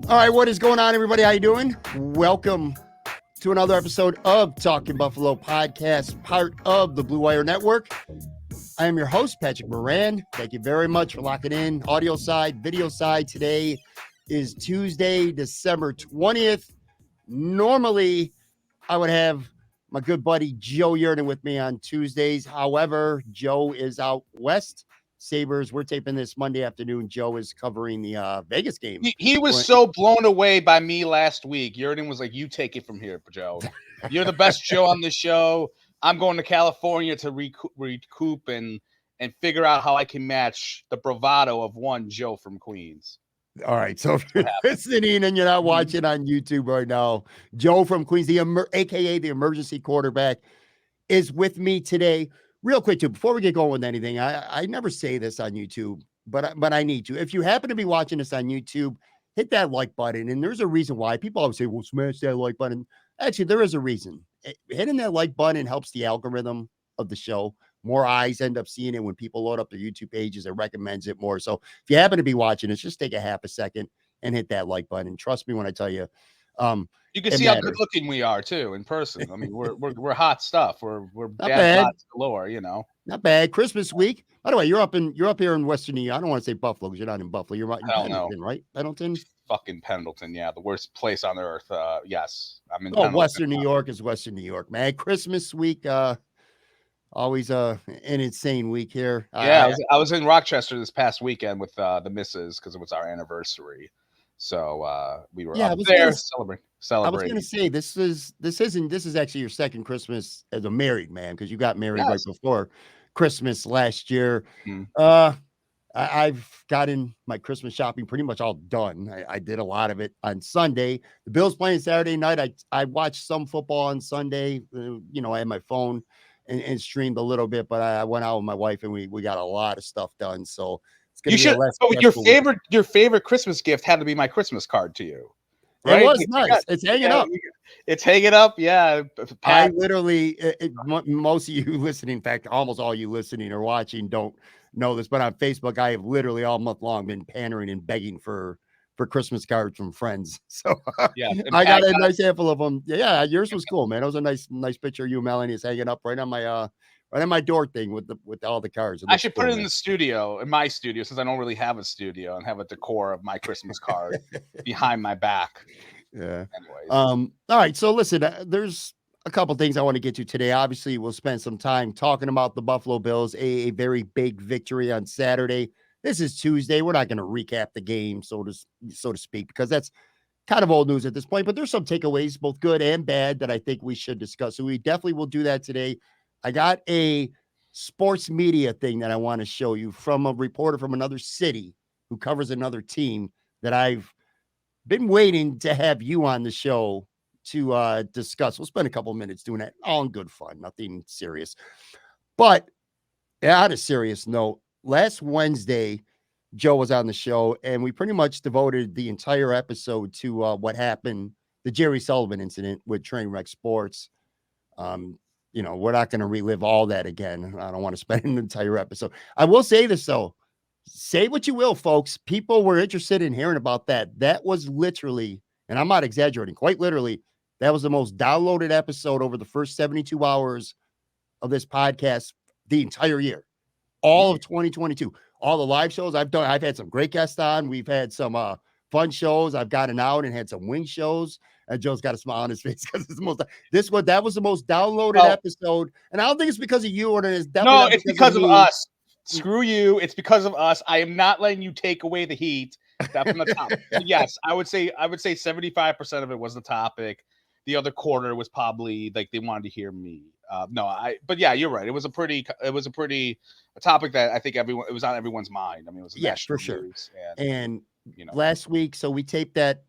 All right, what is going on, everybody? How you doing? Welcome to another episode of Talking Buffalo Podcast, part of the Blue Wire Network. I am your host, Patrick Moran. Thank you very much for locking in. Audio side, video side. Today is Tuesday, December 20th. Normally, I would have my good buddy Joe Yurden with me on Tuesdays. However, Joe is out west. Sabres, we're taping this Monday afternoon. Joe is covering the Vegas game. He was so blown away by me last week. Yurden was like, "You take it from here, Joe. You're the best Joe on the show. I'm going to California to recoup and figure out how I can match the bravado of one Joe from Queens." All right, so if you're listening and you're not watching on YouTube right now, Joe from Queens, aka the emergency quarterback, is with me today. Real quick, too, before we get going with anything, I never say this on YouTube, but I need to. If you happen to be watching this on YouTube, hit that like button. And there's a reason why. People always say, well, smash that like button. Actually, there is a reason. Hitting that like button helps the algorithm of the show. More eyes end up seeing it when people load up their YouTube pages. It recommends it more. So if you happen to be watching this, just take a half a second and hit that like button. Trust me when I tell you. You can see how good looking we are too in person. I mean, we're hot stuff. We're dad bods galore, you know. Not bad. Christmas week. By the way, you're up here in Western New York. I don't want to say Buffalo because you're not in Buffalo. You're in Pendleton, right? Pendleton. Fucking Pendleton, yeah, the worst place on earth. Yes, I'm in. Oh, Western New York is Western New York, man. Christmas week. Always an insane week here. Yeah, I was in Rochester this past weekend with the missus because it was our anniversary. So we were up there celebrating. I was gonna say this is actually your second Christmas as a married man because you got married right before Christmas last year. Mm-hmm. I've gotten my Christmas shopping pretty much all done. I did a lot of it on Sunday. The Bills playing Saturday night. I watched some football on Sunday. I had my phone and streamed a little bit, but I went out with my wife and we got a lot of stuff done. So you should. Your favorite Christmas gift had to be my Christmas card to you. Right? It was nice. It's hanging up. It's hanging up. Yeah. I literally, most of you listening, in fact, almost all you listening or watching don't know this, but on Facebook, I have literally all month long been pandering and begging for Christmas cards from friends. So yeah, I got a nice handful of them. Yeah, yours was cool, man. It was a nice picture of you, Melanie, is hanging up right on my door thing with all the cards. I should put it in the studio, in my studio, since I don't really have a studio, and have a decor of my Christmas card behind my back. Yeah. Anyways. All right. So listen, there's a couple things I want to get to today. Obviously, we'll spend some time talking about the Buffalo Bills, a very big victory on Saturday. This is Tuesday. We're not going to recap the game, so to speak, because that's kind of old news at this point. But there's some takeaways, both good and bad, that I think we should discuss. So we definitely will do that today. I got a sports media thing that I want to show you from a reporter from another city who covers another team that I've been waiting to have you on the show to discuss. We'll spend a couple of minutes doing that, all in good fun, nothing serious. But on a serious note, last Wednesday, Joe was on the show, and we pretty much devoted the entire episode to what happened, the Jerry Sullivan incident with Trainwreck Sports. We're not going to relive all that again. I don't want to spend an entire episode. I will say this, though. Say what you will, folks. People were interested in hearing about that. That was literally, and I'm not exaggerating, quite literally, that was the most downloaded episode over the first 72 hours of this podcast the entire year. All of 2022. All the live shows I've done. I've had some great guests on. We've had some fun shows. I've gotten out and had some wing shows. And Joe's got a smile on his face because it's that was the most downloaded episode. And I don't think it's because of you, or it's definitely it's because of us. Screw you. It's because of us. I am not letting you take away the heat. That's from the top. Yes, I would say 75% of it was the topic. The other quarter was probably like they wanted to hear me. But yeah, you're right. It was a topic that I think it was on everyone's mind. I mean, it was for sure. And last week, so we taped that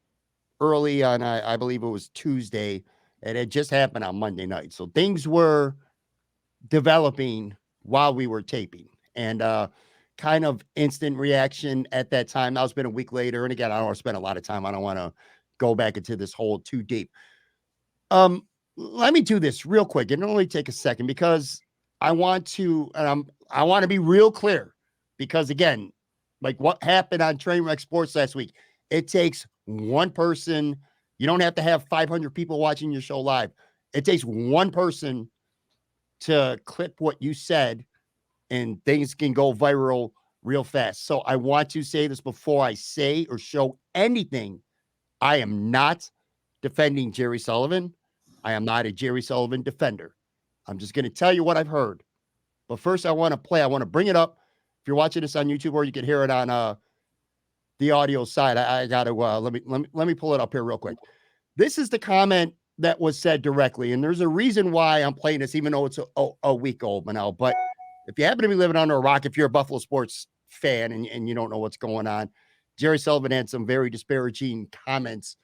early on, I believe it was Tuesday, and it just happened on Monday night. So things were developing while we were taping, and kind of instant reaction at that time. Now it's been a week later, and again, I don't want to spend a lot of time. I don't want to go back into this hole too deep. Let me do this real quick. It'll only take a second because I want to be real clear, because again, like what happened on Trainwreck Sports last week, It takes one person. You don't have to have 500 people watching your show live. It takes one person to clip what you said, and things can go viral real fast. So I want to say this before I say or show anything. I am not defending Jerry Sullivan. I am not a Jerry Sullivan defender. I'm just going to tell you what I've heard. But first, I want to bring it up. If you're watching this on YouTube, or you can hear it on the audio side, I got to let me pull it up here real quick. This is the comment that was said directly, and there's a reason why I'm playing this, even though it's a week old now. But if you happen to be living under a rock, if you're a Buffalo sports fan and you don't know what's going on, Jerry Sullivan had some very disparaging comments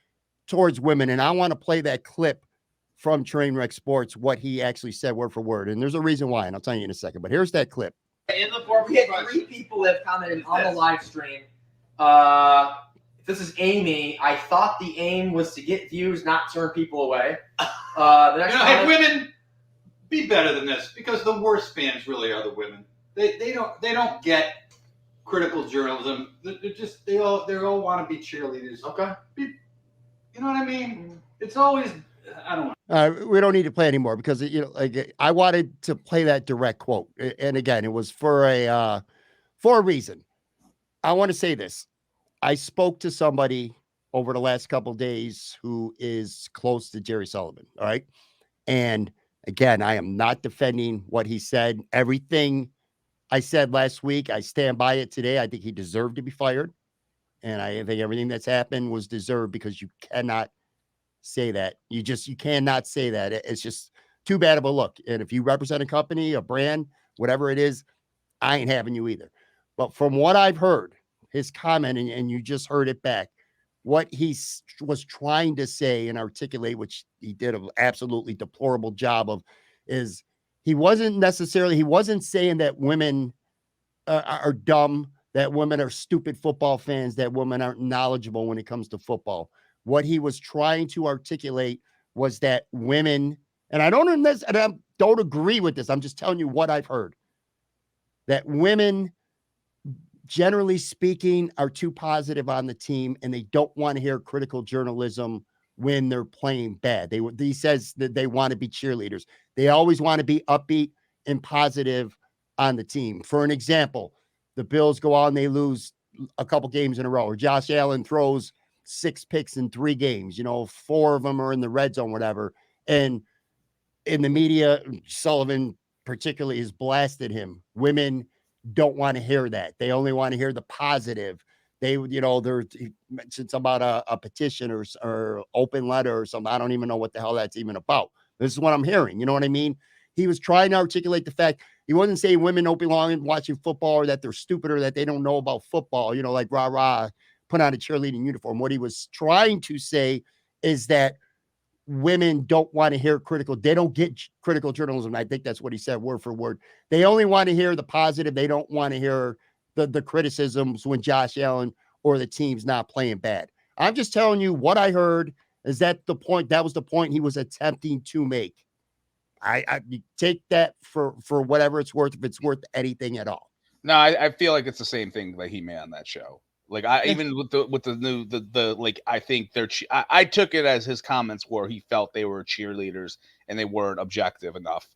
towards women, and I want to play that clip from Trainwreck Sports, what he actually said word for word. And there's a reason why, and I'll tell you in a second. But here's that clip. In the board, we had 3 people that have commented on the live stream. This is Amy. I thought the aim was to get views, not turn people away. The next hey, women, be better than this, because the worst fans really are the women. They don't get critical journalism. They all want to be cheerleaders. Okay. You know what I mean? It's always, I don't know. We don't need to play anymore because I wanted to play that direct quote, and again, it was for a reason. I want to say this. I spoke to somebody over the last couple of days who is close to Jerry Sullivan. All right. And again, I am not defending what he said. Everything I said last week, I stand by it today. I think he deserved to be fired. And I think everything that's happened was deserved, because you cannot say that. You cannot say that. It's just too bad of a look. And if you represent a company, a brand, whatever it is, I ain't having you either. But from what I've heard, his comment, and you just heard it back, what he was trying to say and articulate, which he did an absolutely deplorable job of, is he wasn't saying that women are dumb, that women are stupid football fans, that women aren't knowledgeable when it comes to football. What he was trying to articulate was that women, and I don't agree with this, I'm just telling you what I've heard, that women, generally speaking, are too positive on the team, and they don't want to hear critical journalism when they're playing bad. He says that they want to be cheerleaders. They always want to be upbeat and positive on the team. For an example, the Bills go out and they lose a couple games in a row, or Josh Allen throws 6 picks in 3 games, 4 of them are in the red zone, whatever. And in the media, Sullivan particularly has blasted him. Women don't want to hear that. They only want to hear the positive. He mentioned something about a petition or open letter or something. I don't even know what the hell that's even about. This is what I'm hearing. You know what I mean? He was trying to articulate the fact. He wasn't saying women don't belong in watching football, or that they're stupid, or that they don't know about football, like rah, put on a cheerleading uniform. What he was trying to say is that women don't want to hear they don't get critical journalism. I think that's what he said word for word. They only want to hear the positive. They don't want to hear the criticisms when Josh Allen or the team's not playing bad. I'm just telling you what I heard. Is that the point? That was the point he was attempting to make. I take that for whatever it's worth, if it's worth anything at all. No, I feel like it's the same thing that he made on that show. Like even with the new like, I think I took it as his comments where he felt they were cheerleaders and they weren't objective enough,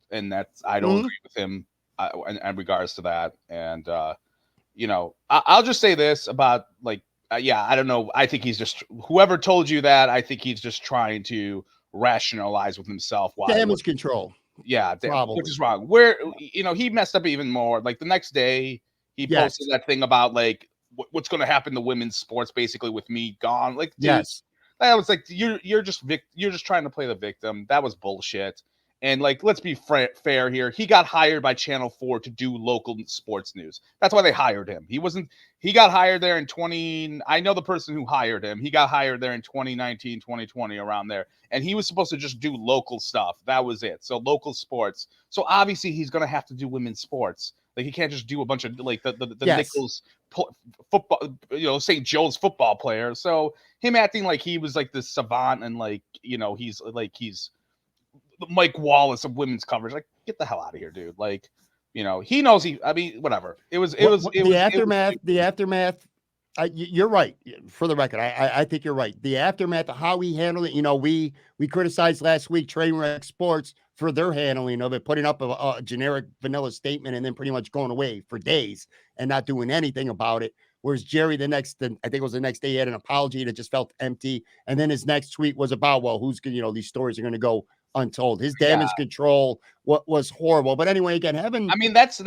and that's I don't agree with him in regards to that. And I'll just say this about I don't know. I think he's just, whoever told you that, I think he's just trying to rationalize with himself why damage control. Yeah, probably. Which is wrong. Where he messed up even more. Like the next day, he posted that thing about like what's going to happen to women's sports, basically with me gone. Like, dude, yes, I was like, you're just trying to play the victim. That was bullshit. And like, let's be fair here. He got hired by Channel 4 to do local sports news. That's why they hired him. He got hired there in I know the person who hired him. He got hired there in 2019, 2020, around there. And he was supposed to just do local stuff. That was it. So local sports. So obviously he's going to have to do women's sports. Like, he can't just do a bunch of like the Nichols football, St. Joe's football player. So him acting like he was like this savant and like, he's Mike Wallace of women's coverage. Like, get the hell out of here, dude. Like, he knows whatever. The aftermath You're right. For the record, I think you're right. The aftermath of how he handled it, we criticized last week Trainwreck Sports for their handling of it, putting up a generic vanilla statement and then pretty much going away for days and not doing anything about it. Whereas Jerry, I think it was the next day, he had an apology that just felt empty. And then his next tweet was about, well, who's going, these stories are going to go untold. His Yeah. damage control, what was horrible. But anyway, again, I mean, that's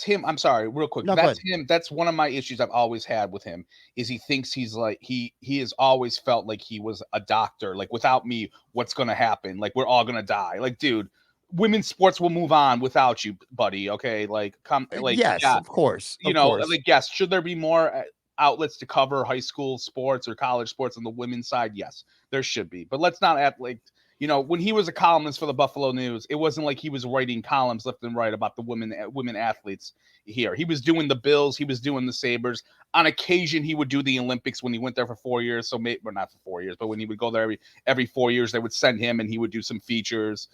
him. I'm sorry, real quick. No, go That's ahead. him. That's one of my issues I've always had with him is he thinks he's like he has always felt like he was a doctor. Like without me, what's gonna happen? Like we're all gonna die. Like, dude, women's sports will move on without you, buddy. Okay, like Yes, yeah, of course, you of know, course. like yes, should there be more outlets to cover high school sports or college sports on the women's side? Yes, there should be. But let's not act like when he was a columnist for the Buffalo News, it wasn't like he was writing columns left and right about the women athletes here. He was doing the Bills, he was doing the Sabres. On occasion, he would do the Olympics when he went there for 4 years. So maybe, well, not for 4 years, but when he would go there every 4 years, they would send him and he would do some features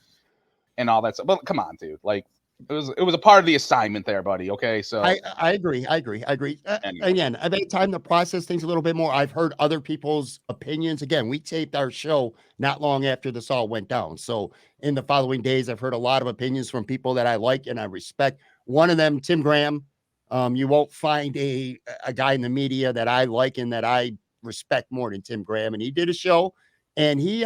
and all that stuff. But come on, dude, like it was a part of the assignment there, buddy. Okay, so I agree. anyway. Again, I've had time to process things a little bit more. I've heard other people's opinions. Again, we taped our show not long after this all went down. So in the following days, I've heard a lot of opinions from people that I like and I respect. One of them, Tim Graham. You won't find a guy in the media that I like and that I respect more than Tim Graham. And he did a show, and he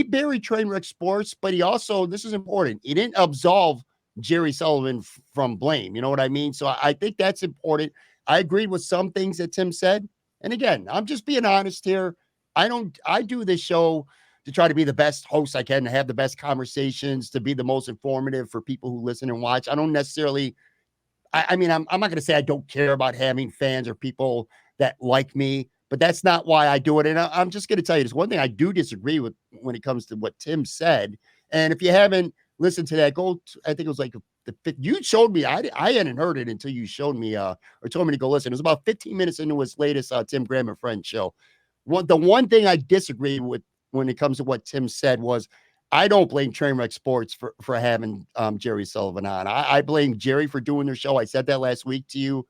buried Trainwreck Sports, but he also, this is important, he didn't absolve Jerry Sullivan from blame. You know what I mean? So I think that's important. I agreed with some things that Tim said. And again, I'm just being honest here. I do this show to try to be the best host I can, to have the best conversations, to be the most informative for people who listen and watch. I don't necessarily, I mean, I'm not going to say I don't care about having fans or people that like me, but that's not why I do it. And I'm just going to tell you this one thing I do disagree with when it comes to what Tim said. And if you haven't listened to that, I think it was like you showed me. I hadn't heard it until you showed me or told me to go listen. It was about 15 minutes into his latest Tim Graham and Friends show. The one thing I disagree with when it comes to what Tim said was, I don't blame Trainwreck Sports for having Jerry Sullivan on. I blame Jerry for doing their show. I said that last week to you.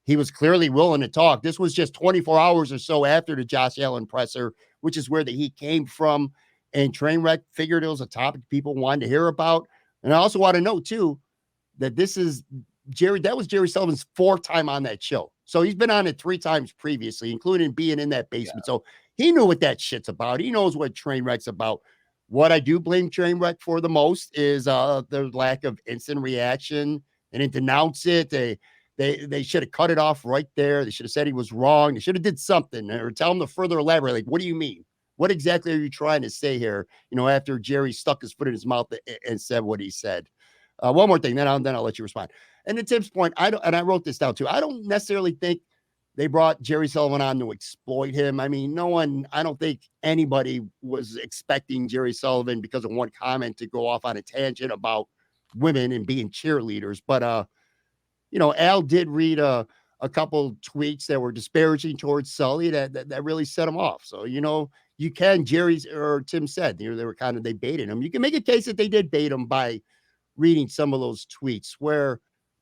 He was clearly willing to talk. This was just 24 hours or so after the Josh Allen presser, which is where the heat came from. And Trainwreck figured it was a topic people wanted to hear about. And I also want to note, too, that that was Jerry Sullivan's fourth time on that show. So he's been on it 3 times previously, including being in that basement. Yeah. So he knew what that shit's about. He knows what Trainwreck's about. What I do blame Trainwreck for the most is the lack of instant reaction. They didn't denounce it. They should have cut it off right there. They should have said he was wrong. They should have did something or tell him to further elaborate. Like, what do you mean? What exactly are you trying to say here? After Jerry stuck his foot in his mouth and said what he said. One more thing, then I'll let you respond. And to Tim's point, I wrote this down too. I don't necessarily think they brought Jerry Sullivan on to exploit him. I mean, I don't think anybody was expecting Jerry Sullivan because of one comment to go off on a tangent about women and being cheerleaders. But, Al did read a couple tweets that were disparaging towards Sully that really set him off. So, you can, Jerry's or Tim said, they were they baited him. You can make a case that they did bait him by reading some of those tweets where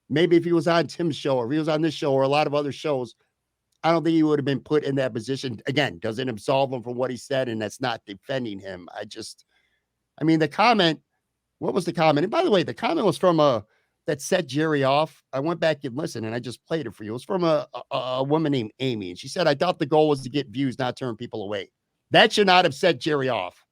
maybe if he was on Tim's show or if he was on this show or a lot of other shows, I don't think he would have been put in that position. Again, doesn't absolve him from what he said, and that's not defending him. The comment, what was the comment? And by the way, the comment was from that set Jerry off. I went back and listened, and I just played it for you. It was from a woman named Amy, and she said, I thought the goal was to get views, not turn people away. That should not have set Jerry off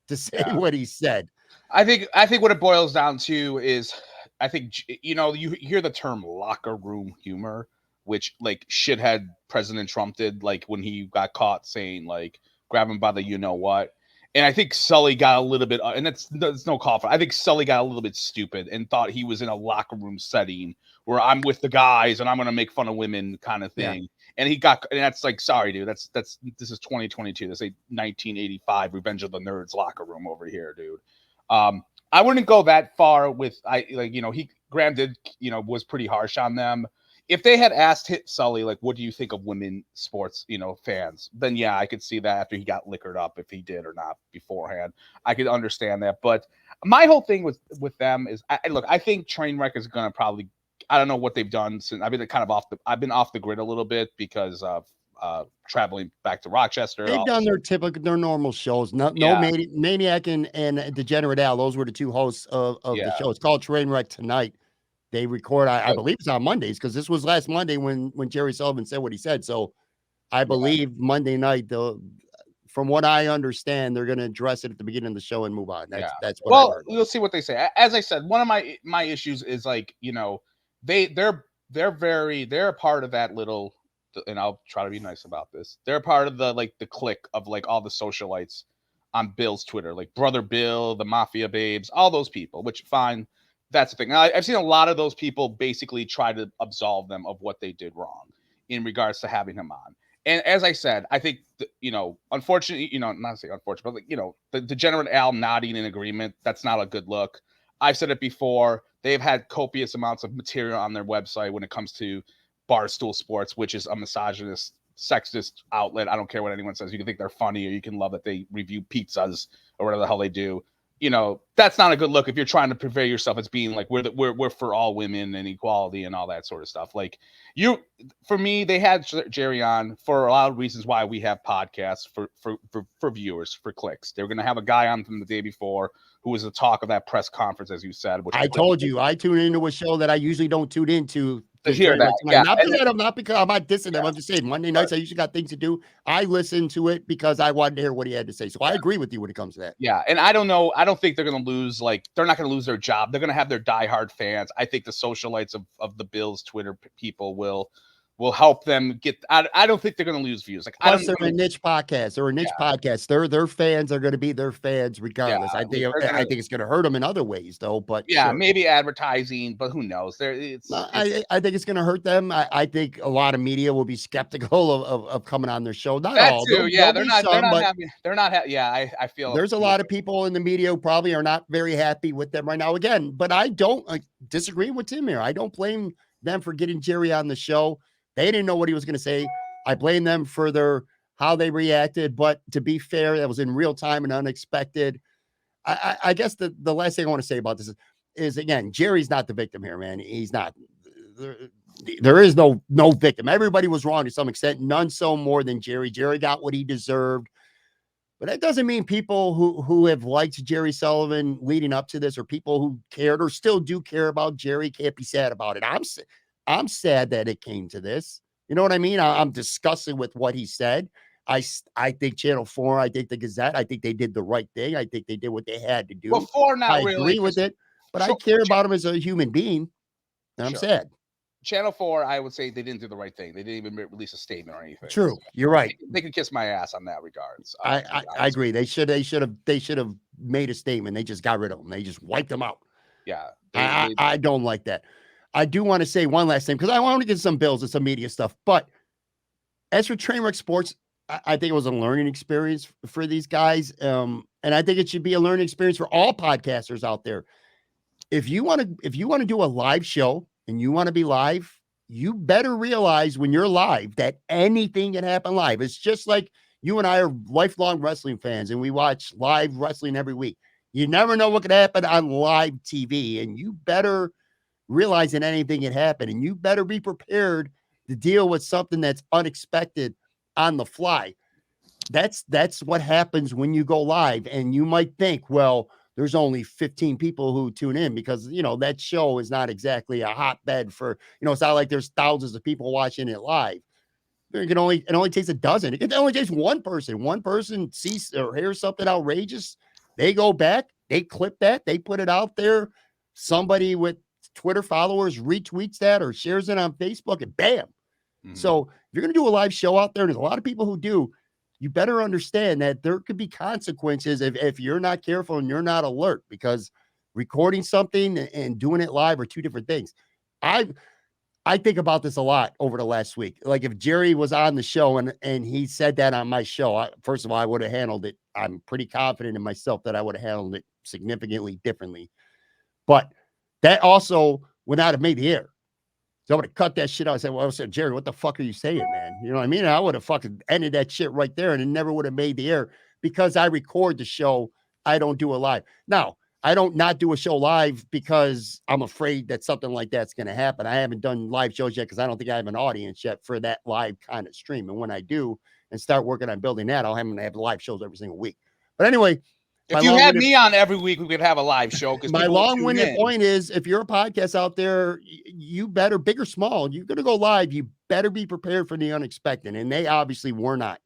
to say what he said. I think what it boils down to is, I think, you hear the term locker room humor, which like shithead President Trump did, like when he got caught saying like grab him by the what. And I think Sully got a little bit, and that's no call for. I think Sully got a little bit stupid and thought he was in a locker room setting where I'm with the guys and I'm gonna make fun of women kind of thing. Yeah. And that's like, sorry, dude, this is 2022. This ain't 1985 Revenge of the Nerds locker room over here, dude. I wouldn't go that far with Graham did, was pretty harsh on them. If they had asked Sully, like, what do you think of women sports, fans? Then, yeah, I could see that after he got liquored up, if he did or not beforehand. I could understand that. But my whole thing with them is, I think Trainwreck is going to probably, I don't know what they've done since I've been I've been off the grid a little bit because of traveling back to Rochester. They've done their normal shows. No, Yeah. Maniac and Degenerate Al. Those were the two hosts of the show. It's called Trainwreck Tonight. They record, I believe it's on Mondays, because this was last Monday when Jerry Sullivan said what he said. So I believe Monday night, from what I understand, they're going to address it at the begining of the show and move on. That's what I heard. We'll see what they say. As I said, one of my issues is like, you know, they're a part of that little, and I'll try to be nice about this. They're part of the clique of like all the socialites on Bill's Twitter, like Brother Bill, the Mafia Babes, all those people, which fine. That's the thing. I've seen a lot of those people basically try to absolve them of what they did wrong in regards to having him on. And as I said, I think, you know, unfortunately, you know, not to say unfortunate, but like, you know, the Degenerate Al nodding in agreement, that's not a good look. I've said it before. They've had copious amounts of material on their website when it comes to Barstool Sports, which is a misogynist, sexist outlet. I don't care what anyone says. You can think they're funny or you can love that they review pizzas or whatever the hell they do. You know, that's not a good look if you're trying to portray yourself as being like we're for all women and equality and all that sort of stuff. Like for me, they had Jerry on for a lot of reasons why we have podcasts for viewers, for clicks. They were going to have a guy on from the day before who was the talk of that press conference, as you said. Which I told you, I tune into a show that I usually don't tune into. To hear that, yeah. Not because I'm not dissing them. I'm just saying Monday nights I usually got things to do. I listened to it because I wanted to hear what he had to say. So I agree with you when it comes to that. Yeah, and I don't know. I don't think they're going to lose. Like they're not going to lose their job. They're going to have their diehard fans. I think the socialites of the Bills Twitter people will help them get. I don't think they're going to lose views. Like plus they're a niche podcast. They're a niche podcast. Their fans are going to be their fans regardless. I think it's going to hurt them in other ways though. But yeah, maybe advertising, but who knows? I think it's going to hurt them. I think a lot of media will be skeptical of coming on their show. Not that all. Too. Yeah, they're not happy. Yeah, I feel there's a lot of people in the media who probably are not very happy with them right now. Again, but I don't disagree with Tim here. I don't blame them for getting Jerry on the show. They didn't know what he was going to say. I blame them for how they reacted. But to be fair, that was in real time and unexpected. I guess the last thing I want to say about this is again, Jerry's not the victim here, man. He's not. There is no victim. Everybody was wrong to some extent. None so more than Jerry. Jerry got what he deserved. But that doesn't mean people who have liked Jerry Sullivan leading up to this, or people who cared or still do care about Jerry, can't be sad about it. I'm sad that it came to this. You know what I mean? I'm disgusted with what he said. I think Channel 4, I think the Gazette, I think they did the right thing. I think they did what they had to do. Well, 4 not I really. agree with it, but I care about him as a human being. And I'm sad. Channel 4, I would say they didn't do the right thing. They didn't even release a statement or anything. True, you're right. They can kiss my ass on that regards. I agree. They should have made a statement. They just got rid of them. They just wiped them out. Yeah, I don't like that. I do want to say one last thing because I want to get some bills and some media stuff. But as for Trainwreck Sports, I think it was a learning experience for these guys. And I think it should be a learning experience for all podcasters out there. If you want to do a live show and you want to be live, you better realize when you're live that anything can happen live. It's just like you and I are lifelong wrestling fans and we watch live wrestling every week. You never know what could happen on live TV, and you better realize that anything can happen, and you better be prepared to deal with something that's unexpected on the fly. That's what happens when you go live. And you might think, well, there's only 15 people who tune in because, you know, that show is not exactly a hotbed for, you know, it's not like there's thousands of people watching it live. It only takes a dozen. It only takes one person. One person sees or hears something outrageous. They go back, they clip that, they put it out there. Somebody with Twitter followers retweets that or shares it on Facebook, and bam. Mm-hmm. So if you're going to do a live show out there, and there's a lot of people who do, you better understand that there could be consequences if you're not careful and you're not alert, because recording something and doing it live are two different things. I think about this a lot over the last week. Like if Jerry was on the show and he said that on my show, first of all, I would have handled it. I'm pretty confident in myself that I would have handled it significantly differently. But that also would not have made the air. So I would have cut that shit out. I said, well, I said, Jerry, what the fuck are you saying, man? You know what I mean? And I would have fucking ended that shit right there, and it never would have made the air because I record the show. I don't do it live. Now, I don't not do a show live because I'm afraid that something like that's going to happen. I haven't done live shows yet because I don't think I have an audience yet for that live kind of stream. And when I do and start working on building that, I'll have live shows every single week. But anyway, if you had me on every week, we could have a live show. Because my long-winded point is, if you're a podcast out there, you better, big or small, you're going to go live. You better be prepared for the unexpected. And they obviously were not.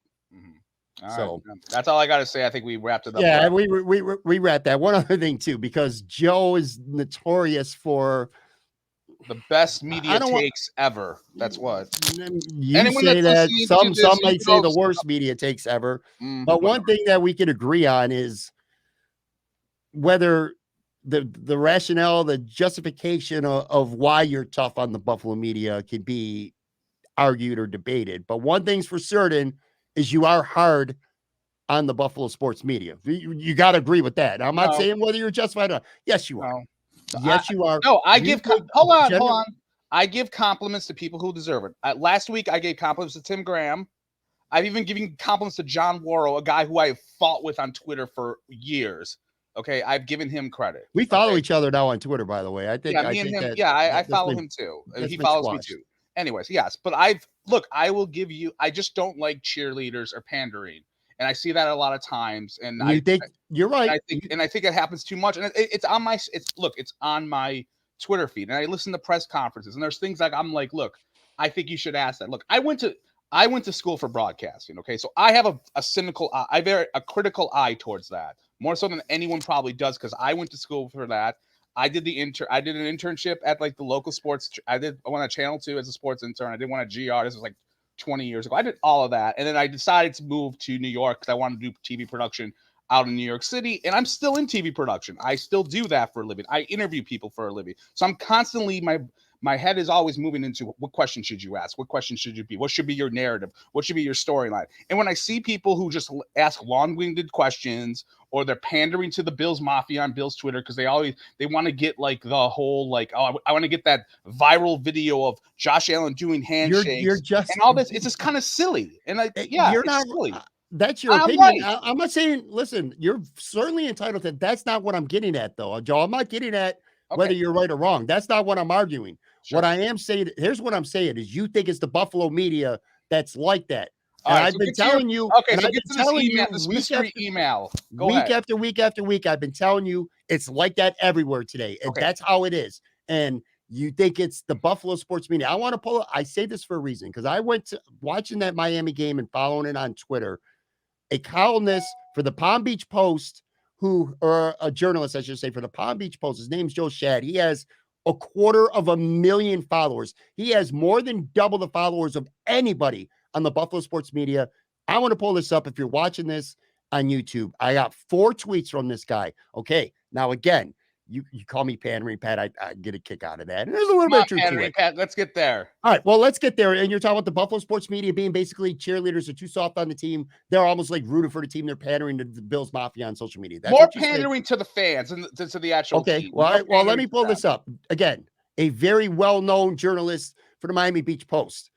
So that's all I got to say. I think we wrapped it up. Yeah, we wrapped that. One other thing too, because Joe is notorious for the best media takes ever. That's what you say. That some might say the worst media takes ever. But one thing that we can agree on is whether the rationale, the justification of why you're tough on the Buffalo media can be argued or debated. But one thing's for certain is you are hard on the Buffalo sports media. You got to agree with that. I'm not saying whether you're justified or not. Yes, you are. Yes, you are. No, I give. Hold on. I give compliments to people who deserve it. Last week, I gave compliments to Tim Graham. I've even given compliments to John Worrell, a guy who I have fought with on Twitter for years. Okay, I've given him credit. We follow each other now on Twitter, by the way. I think. Yeah, me and him. I follow him too. He follows me too. Anyways, yes, but I will give you. I just don't like cheerleaders or pandering, and I see that a lot of times. And I think you're right. I think it happens too much. And it's on my Twitter feed, and I listen to press conferences, and there's things like I'm like, look, I think you should ask that. Look, I went to school for broadcasting. Okay, so I have a cynical eye, a critical eye towards that, more so than anyone probably does, because I went to school for that. I did an internship at like the local sports. I went on Channel 2 as a sports intern. I did one at GR. This was like 20 years ago. I did all of that. And then I decided to move to New York because I wanted to do TV production out in New York City. And I'm still in TV production. I still do that for a living. I interview people for a living. So I'm constantly, my head is always moving into what question should you ask? What question should you be? What should be your narrative? What should be your storyline? And when I see people who just ask long-winded questions, or they're pandering to the Bills Mafia on Bill's Twitter because they want to get like the whole like, oh, I want to get that viral video of Josh Allen doing handshakes and all this. It's just kind of silly. And you're not silly. That's your opinion. Right. I'm not saying, listen, you're certainly entitled to. That's not what I'm getting at, though, Joe. I'm not getting at whether you're right or wrong. That's not what I'm arguing. Sure. What I am saying, here's what I'm saying is you think it's the Buffalo media that's like that. And I've been telling you, okay, so get to this email, this mystery email. Week after week after week, I've been telling you it's like that everywhere today. And that's how it is. And you think it's the Buffalo sports media. I want to pull it. I say this for a reason, because I went to watching that Miami game and following it on Twitter. A columnist for the Palm Beach Post, or a journalist, I should say, for the Palm Beach Post. His name's Joe Shad. He has 250,000 followers. He has more than double the followers of anybody on the Buffalo sports media. I want to pull this up. If you're watching this on YouTube, I got 4 tweets from this guy. Okay. Now, again, you call me pandering, Pat. I get a kick out of that. And there's a little bit of truth to it. Pat, let's get there. All right. Well, let's get there. And you're talking about the Buffalo sports media being basically cheerleaders are too soft on the team. They're almost like rooting for the team. They're pandering to the Bills Mafia on social media. That's more pandering to the fans than to the actual team. Okay. Well, let me pull this up. Again, a very well-known journalist for the Miami Beach Post.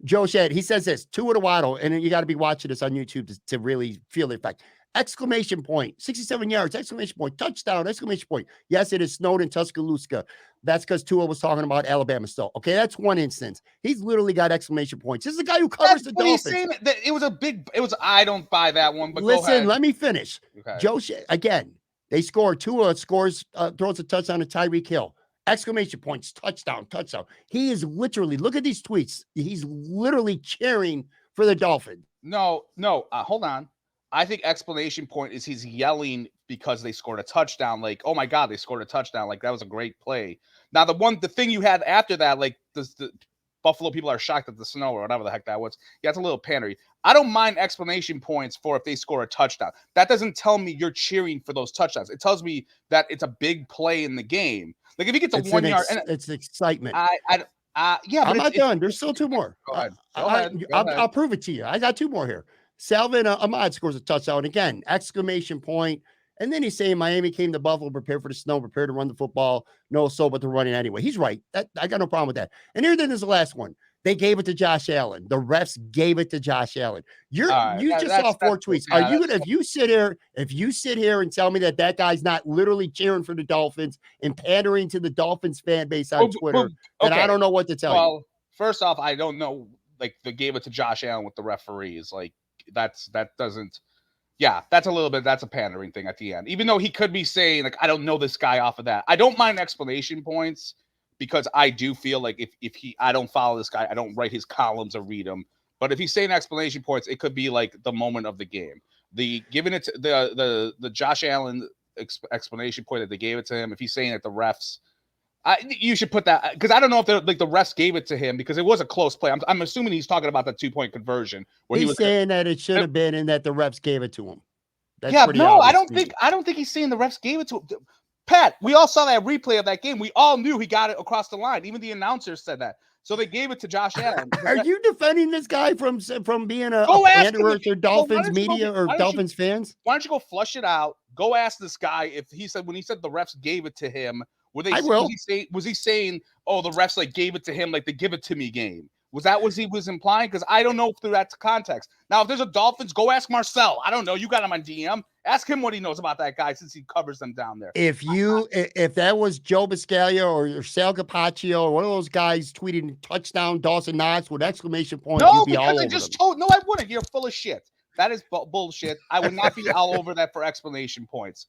Joe Shad, he says this, Tua to Waddle, and you got to be watching this on YouTube to really feel the effect. Exclamation point, 67 yards, exclamation point, touchdown, exclamation point. Yes, it is snowed in Tuscaloosa. That's because Tua was talking about Alabama still. Okay, that's one instance. He's literally got exclamation points. This is the guy who covers the Dolphins. I don't buy that one, but listen, go ahead. Let me finish. Okay. Joe Shad, again, they score. Tua scores, throws a touchdown to Tyreek Hill. Exclamation points, touchdown, touchdown. He is literally, look at these tweets. He's literally cheering for the Dolphins. No, hold on. I think explanation point is he's yelling because they scored a touchdown. Like, oh my God, they scored a touchdown. Like, that was a great play. Now, the thing you had after that, like the Buffalo people are shocked at the snow or whatever the heck that was. Yeah, it's a little pandery. I don't mind explanation points for if they score a touchdown. That doesn't tell me you're cheering for those touchdowns. It tells me that it's a big play in the game. Like if you get to 1 yard, it's excitement. Yeah, but I'm not done. There's still 2 more. Go ahead. I'll prove it to you. I got 2 more here. Salvin Ahmad scores a touchdown again. Exclamation point. And then he's saying Miami came to Buffalo, prepared for the snow, prepared to run the football. No, so but they're running anyway. He's right. I got no problem with that. And here then is the last one. They gave it to Josh Allen. The refs gave it to Josh Allen. You just saw that's 4 tweets. yeah, Are you gonna if you sit here and tell me that guy's not literally cheering for the Dolphins and pandering to the Dolphins fan base on Twitter, then I don't know what to tell you. First off, I don't know. Like they gave it to Josh Allen with the referees. Like that doesn't. Yeah, that's a pandering thing at the end. Even though he could be saying like I don't know this guy off of that. I don't mind explanation points. Because I do feel like if I don't follow this guy, I don't write his columns or read them. But if he's saying explanation points, it could be like the moment of the game. Giving it to the Josh Allen explanation point that they gave it to him. If he's saying that the refs, you should put that because I don't know if the refs gave it to him because it was a close play. I'm assuming he's talking about the 2-point conversion where he's saying that it should have been and that the refs gave it to him. That's I don't think he's saying the refs gave it to him. Pat, we all saw that replay of that game. We all knew he got it across the line. Even the announcers said that. So they gave it to Josh Allen. Are you defending this guy from being a panderer to Dolphins media or Dolphins fans? Why don't you go flush it out? Go ask this guy if he said when he said the refs gave it to him. Was he saying, oh, the refs like gave it to him like the give it to me game? Was that what he was implying? Because I don't know through that context. Now, if there's a Dolphins, go ask Marcel. I don't know. You got him on DM. Ask him what he knows about that guy since he covers them down there. If that was Joe Biscaglia or Sal Capaccio or one of those guys tweeting touchdown Dawson Knox with exclamation point, you'd be all over them. No, I wouldn't. You're full of shit. That is bullshit. I would not be all over that for exclamation points.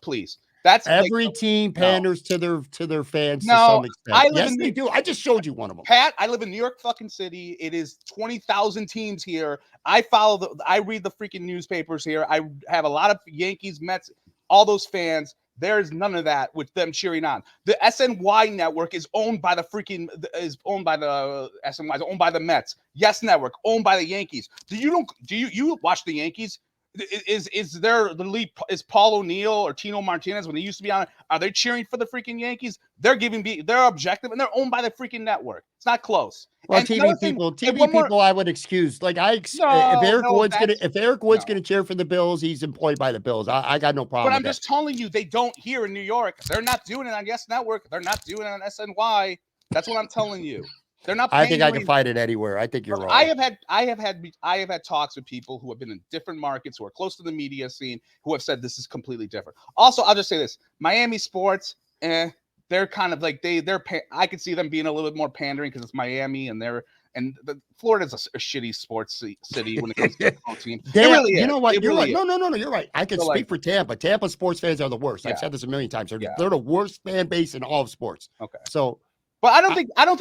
Please. That's every team panders to their fans to some extent. Yes, they do. I just showed you one of them. Pat, I live in New York fucking City. It is 20,000 teams here. I read the freaking newspapers here. I have a lot of Yankees, Mets, all those fans. There's none of that with them cheering on. The SNY network is owned by the Mets. Yes Network owned by the Yankees. Do you watch the Yankees? Is there the lead? Is Paul O'Neill or Tino Martinez when they used to be on? Are they cheering for the freaking Yankees? They're they're objective and they're owned by the freaking network. It's not close. Well, and TV people, I would excuse. Like if Eric Wood's gonna cheer for the Bills, he's employed by the Bills. I got no problem. But I'm just telling you, they don't here in New York. They're not doing it on Yes Network. They're not doing it on SNY. That's what I'm telling you. They're not. I think I can find it anywhere. I think you're wrong. I have had talks with people who have been in different markets, who are close to the media scene, who have said this is completely different. Also, I'll just say this: Miami sports, they're kind of like I could see them being a little bit more pandering because it's Miami and Florida's a shitty sports city when it comes to the team. Really you know what? You're right. No, you're right. I can speak for Tampa. Tampa sports fans are the worst. I've said this a million times. They're the worst fan base in all of sports. Okay. So. But honestly, I don't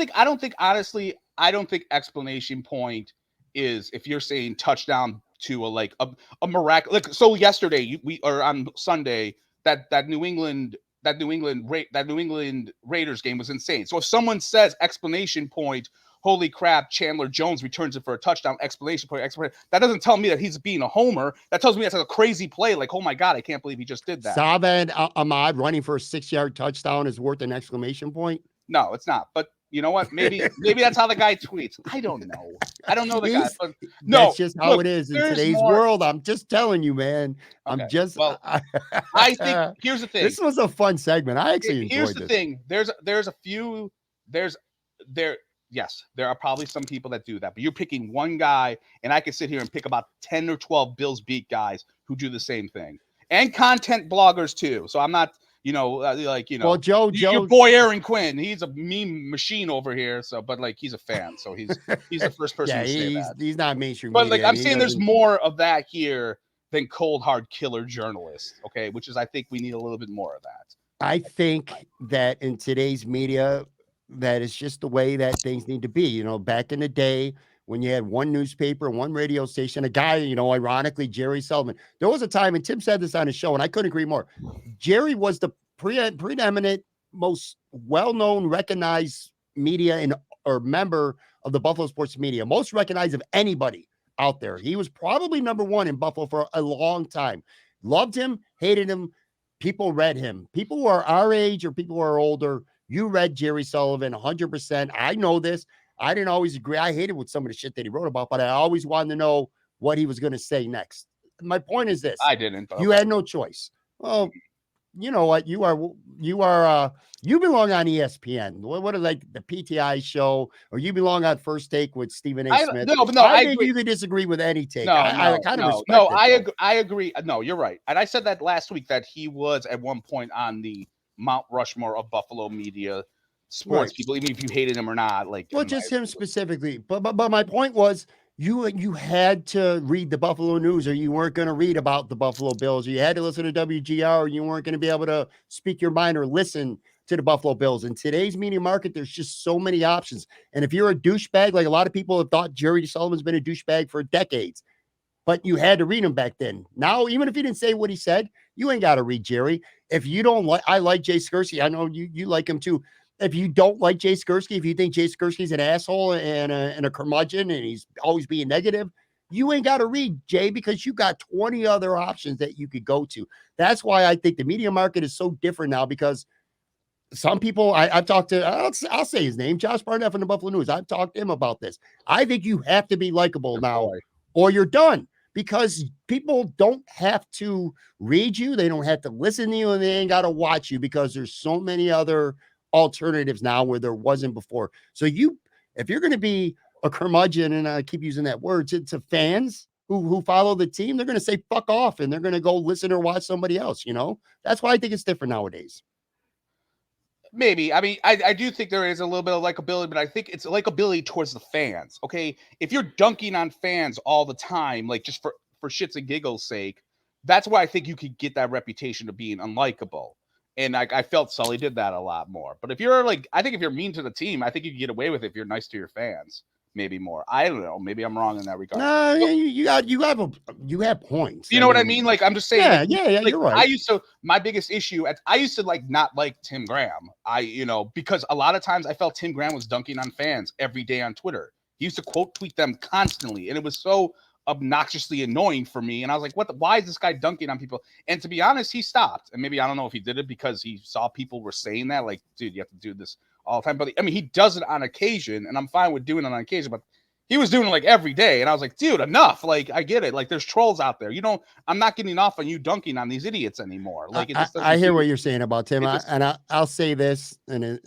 think explanation point is if you're saying touchdown to a miracle. Like so yesterday on Sunday that New England Raiders game was insane. So if someone says explanation point, holy crap, Chandler Jones returns it for a touchdown, explanation point, that doesn't tell me that he's being a homer. That tells me that's a crazy play. Like, oh my God, I can't believe he just did that. Saved Ahmad running for a 6-yard touchdown is worth an exclamation point. No, it's not. But you know what? Maybe that's how the guy tweets. I don't know. I don't know the guy. But no, that's just how it is in today's world. I'm just telling you, man. Okay. I think here's the thing. This was a fun segment. I actually enjoyed this. Here's the thing. Yes, there are probably some people that do that, but you're picking one guy, and I could sit here and pick about 10 or 12 Bills beat guys who do the same thing, and content bloggers too. So I'm not. Well, Joe, your boy Aaron Quinn, he's a meme machine over here. So, but he's a fan, so he's the first person to say that. He's not mainstream. But I'm saying there's more of that here than cold hard killer journalists. Okay, which is I think we need a little bit more of that. I think that in today's media, that is just the way that things need to be. You know, back in the day when you had one newspaper, one radio station, a guy, ironically, Jerry Sullivan. There was a time, and Tim said this on his show, and I couldn't agree more. Jerry was the preeminent, most well-known, recognized media or member of the Buffalo sports media, most recognized of anybody out there. He was probably number one in Buffalo for a long time. Loved him, hated him. People read him. People who are our age or people who are older, you read Jerry Sullivan 100%. I know this. I didn't always agree. I hated with some of the shit that he wrote about, but I always wanted to know what he was going to say next. My point is this. I didn't. You had no choice. Well, you know what? You you belong on ESPN. What are like the PTI show, or you belong on First Take with Stephen A. Smith. No, I I think agree. you can disagree with any take. No, I no, kind of no, respect it. I agree. No, you're right. And I said that last week that he was at one point on the Mount Rushmore of Buffalo media sports Right. people, even if you hated him or not. Like, Well, just him specifically. But my point was you had to read the Buffalo News, or you weren't going to read about the Buffalo Bills. Or you had to listen to WGR, or you weren't going to be able to speak your mind or listen to the Buffalo Bills. In today's media market, there's just so many options. And if you're a douchebag, like a lot of people have thought Jerry Sullivan's been a douchebag for decades, but you had to read him back then. Now, even if he didn't say what he said, you ain't got to read Jerry. If you don't like, I like Jay Skurski. I know you like him too. If you don't like Jay Skurski, if you think Jay Skurski's an asshole and a curmudgeon and he's always being negative, you ain't got to read Jay, because you got 20 other options that you could go to. That's why I think the media market is so different now, because some people I've talked to, I'll say his name, Josh Barnett from the Buffalo News. I've talked to him about this. I think you have to be likable now, or you're done, because people don't have to read you. They don't have to listen to you, and they ain't got to watch you, because there's so many other alternatives now where there wasn't before. So if you're going to be a curmudgeon, and I keep using that word, to fans who follow the team, they're going to say fuck off, and they're going to go listen or watch somebody else. That's why I think it's different nowadays. Maybe. I mean, I do think there is a little bit of likability, but I think it's likability towards the fans. Okay, if you're dunking on fans all the time, like just for shits and giggles sake, that's why I think you could get that reputation of being unlikable. And I felt Sully did that a lot more. But if you're like, I think if you're mean to the team, I think you can get away with it if you're nice to your fans. Maybe more. I don't know. Maybe I'm wrong in that regard. No, you have points. You know what I mean? Like, I'm just saying. Yeah, like, you're right. My biggest issue I used to like not like Tim Graham. Because a lot of times I felt Tim Graham was dunking on fans every day on Twitter. He used to quote tweet them constantly, and it was so obnoxiously annoying for me. And I was like, why is this guy dunking on people? And to be honest, he stopped. And maybe, I don't know if he did it because he saw people were saying that, like, dude, you have to do this all the time. But I mean, he does it on occasion, and I'm fine with doing it on occasion, but he was doing it like every day. And I was like, dude, enough. Like, I get it. Like, there's trolls out there. I'm not getting off on you dunking on these idiots anymore. Like, it just I hear what you're saying about Tim. I'll say this, and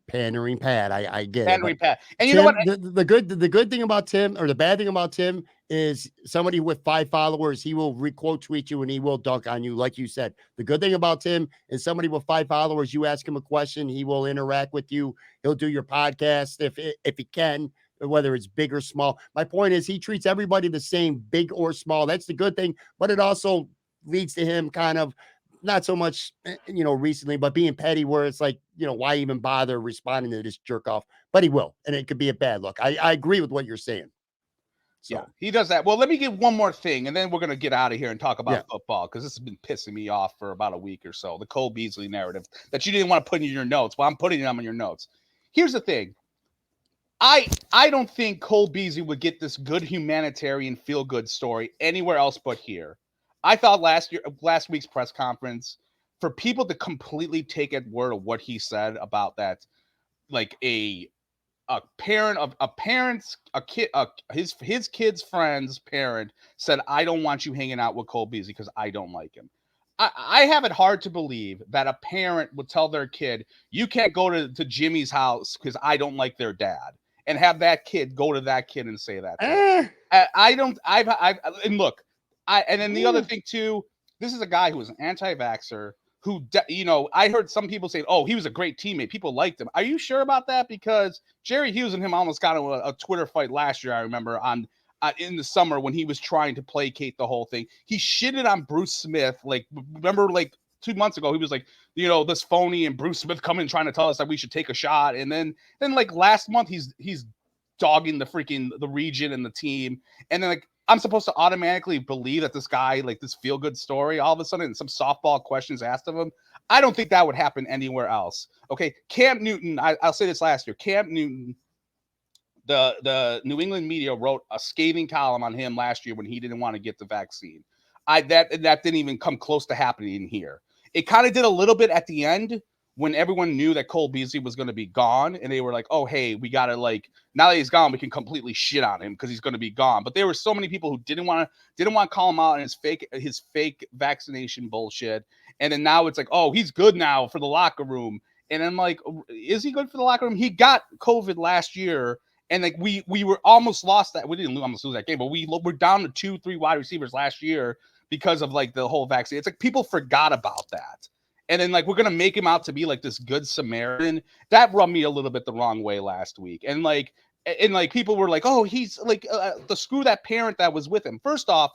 pandering Pat. I get pandering it. Pat. And Tim, you know what? The good thing about Tim, or the bad thing about Tim, is somebody with 5 followers, he will quote tweet you and he will dunk on you, like you said. The good thing about Tim is somebody with 5 followers, you ask him a question, he will interact with you. He'll do your podcast if he can, whether it's big or small. My point is, he treats everybody the same, big or small. That's the good thing, but it also leads to him kind of not so much, recently, but being petty, where it's like, why even bother responding to this jerk off? But he will, and it could be a bad look. I agree with what you're saying. So. Yeah, he does that. Well, let me give one more thing, and then we're going to get out of here and talk about football, because this has been pissing me off for about a week or so. The Cole Beasley narrative that you didn't want to put in your notes. Well, I'm putting them in your notes. Here's the thing. I don't think Cole Beasley would get this good humanitarian feel-good story anywhere else but here. I thought last week's press conference, for people to completely take at word of what he said about that, like his kid's friend's parent said, I don't want you hanging out with Cole Beasley because I don't like him. I have it hard to believe that a parent would tell their kid, you can't go to Jimmy's house because I don't like their dad, and have that kid go to that kid and say that. And look, and then the other thing too, this is a guy who was an anti-vaxxer, who, I heard some people say, oh, he was a great teammate. People liked him. Are you sure about that? Because Jerry Hughes and him almost got into a Twitter fight last year, I remember, in the summer when he was trying to placate the whole thing. He shitted on Bruce Smith. Like, remember, like 2 months ago, he was like, this phony, and Bruce Smith coming trying to tell us that we should take a shot. And then like last month, he's dogging the region and the team. And then, like, I'm supposed to automatically believe that this guy, like, this feel-good story, all of a sudden some softball questions asked of him. I don't think that would happen anywhere else. Okay, Cam Newton, I'll say this last year. Cam Newton, the New England media wrote a scathing column on him last year when he didn't want to get the vaccine. That didn't even come close to happening here. It kind of did a little bit at the end when everyone knew that Cole Beasley was going to be gone, and they were like, oh, hey, we got to like, now that he's gone, we can completely shit on him because he's going to be gone. But there were so many people who didn't want to call him out on his fake vaccination bullshit. And then now it's like, oh, he's good now for the locker room. And I'm like, is he good for the locker room? He got COVID last year. And like we were almost lost that. We didn't almost lose that game, but we're down to 2-3 wide receivers last year because of like the whole vaccine. It's like people forgot about that. And then like we're gonna make him out to be like this good Samaritan. That rubbed me a little bit the wrong way last week. And like people were like, oh, he's like the screw that parent that was with him. First off,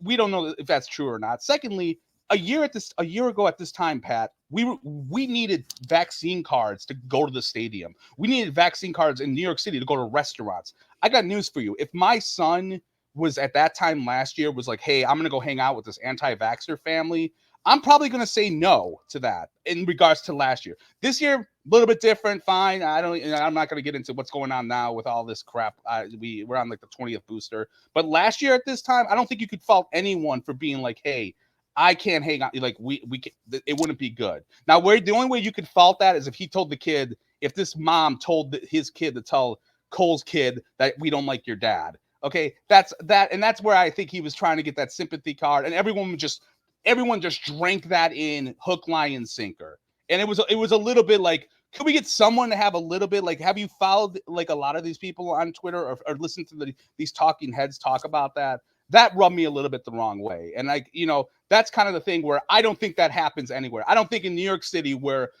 we don't know if that's true or not. Secondly, a year ago at this time, Pat, we needed vaccine cards to go to the stadium. We needed vaccine cards in New York City to go to restaurants. I got news for you. If my son was at that time last year was like, hey, I'm gonna go hang out with this anti-vaxxer family, I'm probably going to say no to that in regards to last year. This year, a little bit different. Fine. I'm not going to get into what's going on now with all this crap. We're on like the 20th booster. But last year at this time, I don't think you could fault anyone for being like, hey, I can't hang out. Like we can, it wouldn't be good. Now, the only way you could fault that is if he told the kid, if this mom told his kid to tell Cole's kid that we don't like your dad. Okay, that's that. And that's where I think he was trying to get that sympathy card. And everyone just drank that in hook, line, and sinker. And it was a little bit like, could we get someone to have a little bit like, have you followed like a lot of these people on Twitter or listened to these talking heads talk about that? That rubbed me a little bit the wrong way. And like, that's kind of the thing where I don't think that happens anywhere. I don't think in New York City where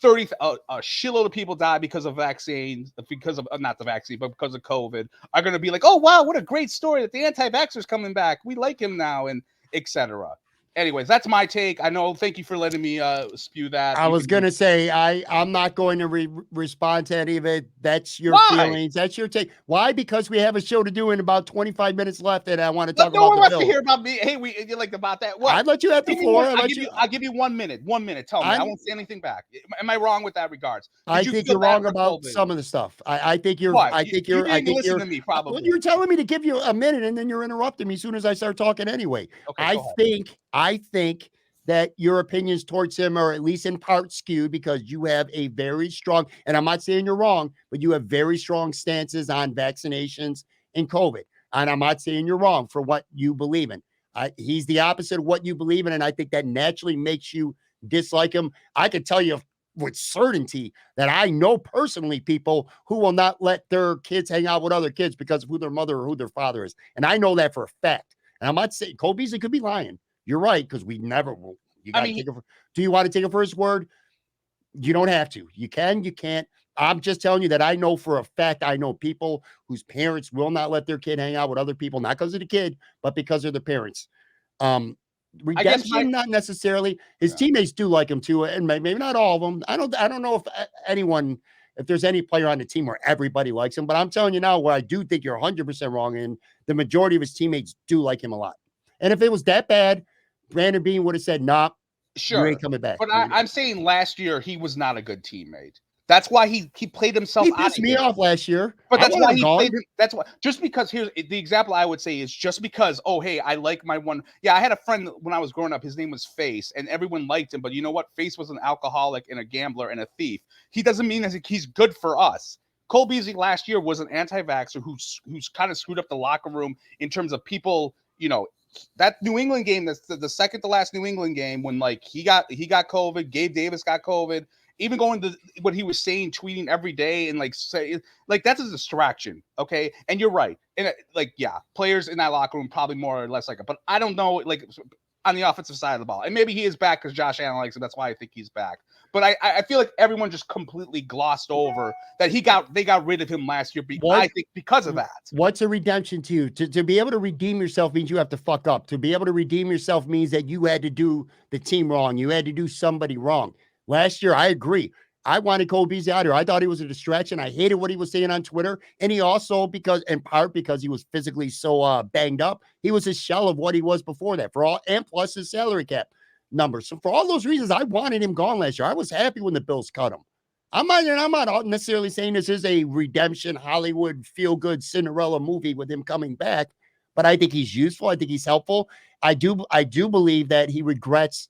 a shitload of people die because of vaccines, because of not the vaccine, but because of COVID, are going to be like, oh, wow, what a great story that the anti-vaxxer's coming back. We like him now, and etc. Anyways, that's my take. I know. Thank you for letting me spew that. I was going to say, I'm not going to respond to any of it. That's your feelings. That's your take. Why? Because we have a show to do in about 25 minutes left, and I want to talk about the Bills. No one wants to hear about me. Hey, you like about that? What? I'd let you have the floor. I'll give you 1 minute. 1 minute. Tell me. I won't say anything back. Am I wrong with that regards? I think you're wrong about some of the stuff. I think you're. What? I think you're. I think listen to me. Probably. Well, you're telling me to give you a minute, and then you're interrupting me as soon as I start talking anyway. Okay, I think that your opinions towards him are at least in part skewed because you have a very strong, and I'm not saying you're wrong, but you have very strong stances on vaccinations and COVID. And I'm not saying you're wrong for what you believe in. He's the opposite of what you believe in, and I think that naturally makes you dislike him. I can tell you with certainty that I know personally people who will not let their kids hang out with other kids because of who their mother or who their father is. And I know that for a fact. And I'm not saying Cole Beasley could be lying. You're right, because we never will. Do you want to take a first word? You don't have to. You can, you can't. I'm just telling you that I know for a fact, I know people whose parents will not let their kid hang out with other people, not because of the kid, but because of the parents. Redemption, not necessarily. His teammates do like him too, and maybe not all of them. I don't know if there's any player on the team where everybody likes him, but I'm telling you now where I do think you're 100% wrong, and the majority of his teammates do like him a lot. And if it was that bad, Brandon Beane would have said, nah, sure, you ain't coming back. But I'm saying last year he was not a good teammate. That's why he played himself out. He pissed me off last year. But that's why he played. That's why. Just because here's the example I would say is just because, oh, hey, I like my one. Yeah, I had a friend when I was growing up. His name was Face, and everyone liked him. But you know what? Face was an alcoholic and a gambler and a thief. He doesn't mean that he's good for us. Cole Beasley last year was an anti-vaxxer who's kind of screwed up the locker room in terms of people, that New England game, that's the second to last New England game when like he got COVID, Gabe Davis got COVID, even going to what he was saying, tweeting every day and like say like that's a distraction. Okay. And you're right. And like, yeah, players in that locker room probably more or less like it, but I don't know, like on the offensive side of the ball. And maybe he is back because Josh Allen likes him. That's why I think he's back. But I feel like everyone just completely glossed over that they got rid of him last year. I think because of that. What's a redemption to you? To be able to redeem yourself means you have to fuck up. To be able to redeem yourself means that you had to do the team wrong. You had to do somebody wrong. Last year, I agree. I wanted Cole Beasley out here. I thought he was a distraction. I hated what he was saying on Twitter. And he also, in part because he was physically so banged up, he was a shell of what he was before that and plus his salary cap numbers. So for all those reasons, I wanted him gone last year. I was happy when the Bills cut him. I'm not necessarily saying this is a redemption Hollywood feel-good Cinderella movie with him coming back, but I think he's useful. I think he's helpful. I do believe that he regrets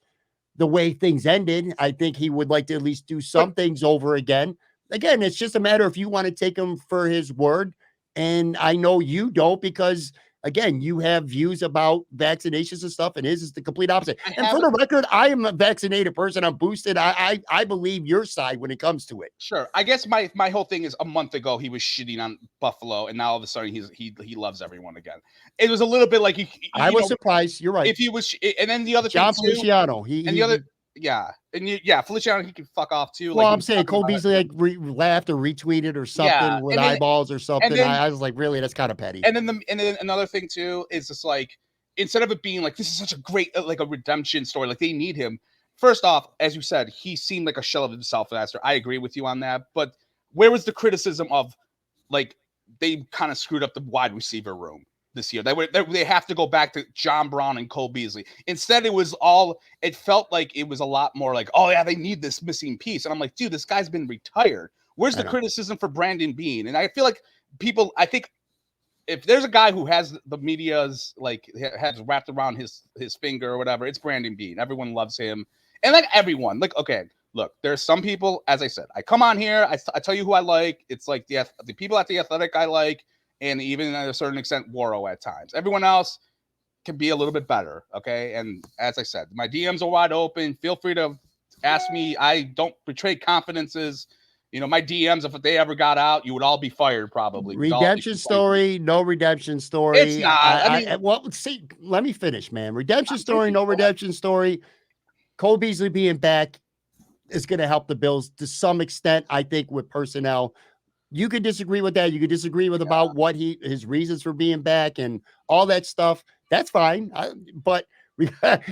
the way things ended. I think he would like to at least do some things over again. Again, it's just a matter if you want to take him for his word. And I know you don't, because again, you have views about vaccinations and stuff, and his is the complete opposite. And for the record, I am a vaccinated person. I'm boosted. I believe your side when it comes to it. Sure. I guess my whole thing is, a month ago he was shitting on Buffalo, and now all of a sudden he loves everyone again. It was a little bit like I was surprised. You're right. If he was, and then the other John thing too, Feliciano, Feliciano, he can fuck off too. Well, like I'm saying Cole Beasley like laughed or retweeted or something with eyeballs or something. Then, I was like, really, that's kind of petty. And then another thing too is just like, instead of it being like, this is such a great like a redemption story, like they need him. First off, as you said, he seemed like a shell of himself last year. I agree with you on that. But where was the criticism of, like, they kind of screwed up the wide receiver room this year? They have to go back to John Brown and Cole Beasley. Instead, it felt like it was a lot more like, oh yeah, they need this missing piece. And I'm like, dude, this guy's been retired. Where's the criticism for Brandon Beane? And I feel like I think if there's a guy who has the media's like has wrapped around his finger or whatever, it's Brandon Beane. Everyone loves him. And like everyone, like, okay, look, there's some people, as I said, I come on here, I tell you who I like. It's like the people at The Athletic I like, and even at a certain extent, Waro at times. Everyone else can be a little bit better, okay? And as I said, my DMs are wide open. Feel free to ask me. I don't betray confidences. You know, my DMs, if they ever got out, you would all be fired probably. Redemption story, no redemption story. It's not. I mean, well, see, let me finish, man. Redemption story, no redemption story. Cole Beasley being back is going to help the Bills to some extent, I think, with personnel. You could disagree with that. You could disagree with about what his reasons for being back and all that stuff. That's fine. But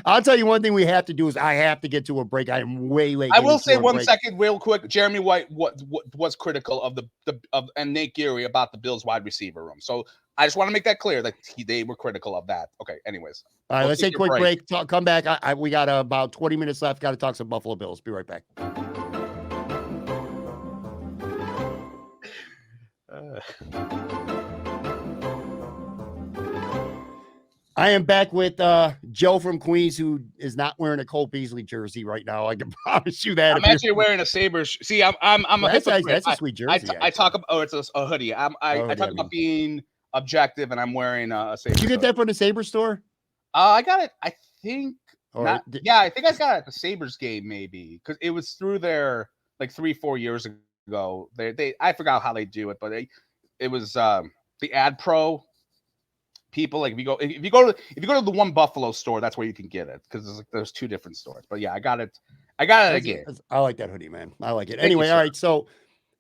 I'll tell you one thing we have to do is I have to get to a break. I am way late. I will say 1 second real quick. Jeremy White was critical of and Nate Geary about the Bills wide receiver room. So I just want to make that clear that they were critical of that. Okay. Anyways. All right, let's take a quick break. Come back. We got about 20 minutes left. Got to talk some Buffalo Bills. Be right back. I am back with Joe from Queens, who is not wearing a Cole Beasley jersey right now. I can promise you that. I'm actually wearing a Sabres. See, I'm a hypocrite. That's a sweet jersey. I talk about it's a hoodie. I talk about being objective, and I'm wearing a Sabres. Did you get that from the Sabres store? I got it. I think. I think I got it at the Sabres game, maybe, because it was through there like 3-4 years ago. I forgot how they do it, but it was the Ad Pro people. Like if you go to the One Buffalo store, that's where you can get it, because there's two different stores. But yeah, I got it again. I like that hoodie, man. I like it. Anyway, all right. So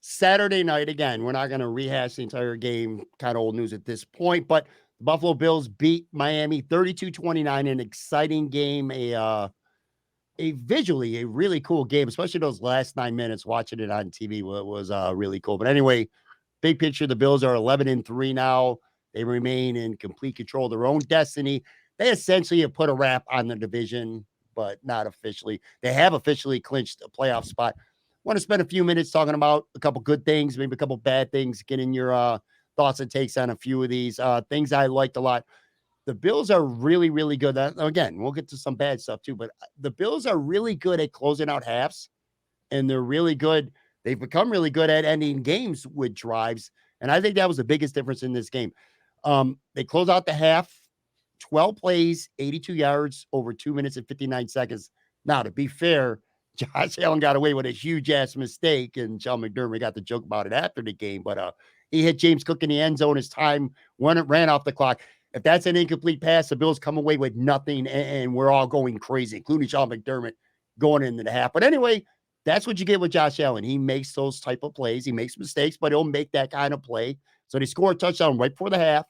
Saturday night, again, we're not going to rehash the entire game. Kind of old news at this point, but the Buffalo Bills beat Miami 32-29. An exciting game, a visually a really cool game, especially those last 9 minutes. Watching it on TV was really cool. But anyway, big picture, the Bills are 11-3 now. They remain in complete control of their own destiny. They essentially have put a wrap on the division, but not officially. They have officially clinched a playoff spot. Want to spend a few minutes talking about a couple good things, maybe a couple bad things, getting your thoughts and takes on a few of these things I liked a lot. The Bills are really, really good. Again, we'll get to some bad stuff too, but the Bills are really good at closing out halves, and they're really good. They've become really good at ending games with drives, and I think that was the biggest difference in this game. They close out the half, 12 plays, 82 yards, over 2 minutes and 59 seconds. Now, to be fair, Josh Allen got away with a huge ass mistake, and Sean McDermott got the joke about it after the game, but he hit James Cook in the end zone as time ran off the clock. If that's an incomplete pass, the Bills come away with nothing, and we're all going crazy, including Sean McDermott going into the half. But anyway, that's what you get with Josh Allen. He makes those type of plays. He makes mistakes, but he'll make that kind of play. So they score a touchdown right before the half.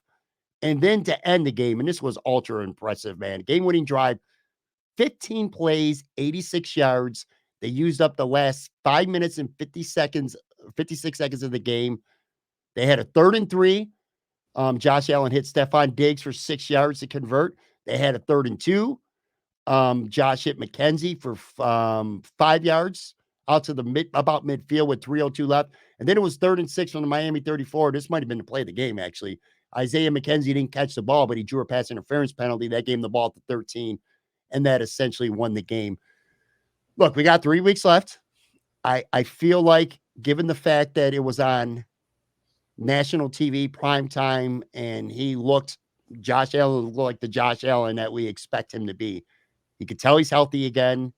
And then to end the game, and this was ultra impressive, man. Game-winning drive, 15 plays, 86 yards. They used up the last 5 minutes and 56 seconds of the game. They had a 3rd and 3. Josh Allen hit Stephon Diggs for 6 yards to convert. They had a 3rd and 2. Josh hit McKenzie for 5 yards out to about midfield with 3:02 left. And then it was 3rd and 6 from the Miami 34. This might have been the play of the game, actually. Isaiah McKenzie didn't catch the ball, but he drew a pass interference penalty. That gave him the ball to 13, and that essentially won the game. Look, we got 3 weeks left. I feel like given the fact that it was on national TV prime time and Josh Allen looked like the Josh Allen that we expect him to be. You could tell he's healthy again.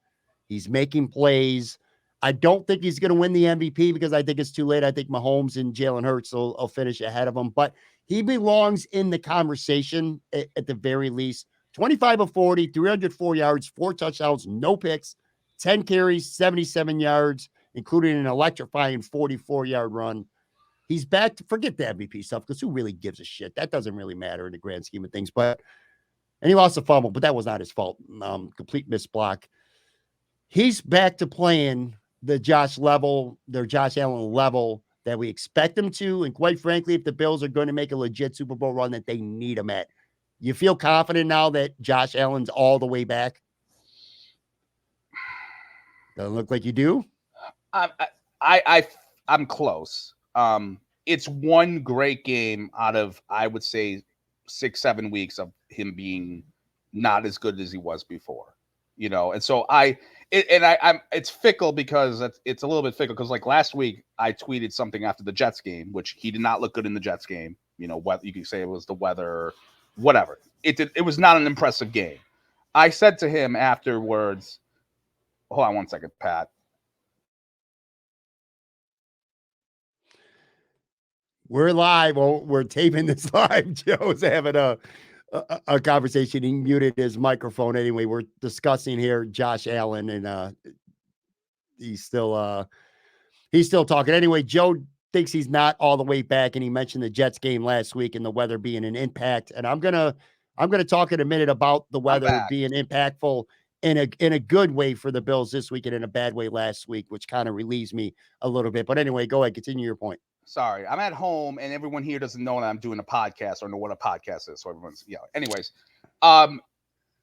He's making plays. I don't think he's going to win the MVP because I think it's too late. I think Mahomes and Jalen Hurts will finish ahead of him, but he belongs in the conversation at the very least. 25 of 40, 304 yards, 4 touchdowns, no picks, 10 carries, 77 yards, including an electrifying 44-yard run. He's back to forget the MVP stuff because who really gives a shit? That doesn't really matter in the grand scheme of things. And he lost a fumble, but that was not his fault. Complete missed block. He's back to playing their Josh Allen level that we expect him to. And quite frankly, if the Bills are going to make a legit Super Bowl run that they need him at, you feel confident now that Josh Allen's all the way back? Doesn't look like you do. I'm close. It's one great game out of, I would say, 6-7 weeks of him being not as good as he was before, and so it's fickle because it's a little bit fickle because like last week I tweeted something after the Jets game, which he did not look good in the Jets game. What you could say it was the weather or whatever. It was not an impressive game. I said to him afterwards, hold on one second, Pat. We're live. Well, we're taping this live. Joe's having a conversation. He muted his microphone. Anyway, we're discussing here Josh Allen, and he's still talking. Anyway, Joe thinks he's not all the way back, and he mentioned the Jets game last week and the weather being an impact. And I'm gonna talk in a minute about the weather being impactful in a good way for the Bills this week and in a bad way last week, which kind of relieves me a little bit. But anyway, go ahead, continue your point. Sorry, I'm at home and everyone here doesn't know that I'm doing a podcast or know what a podcast is. So everyone's, anyways, I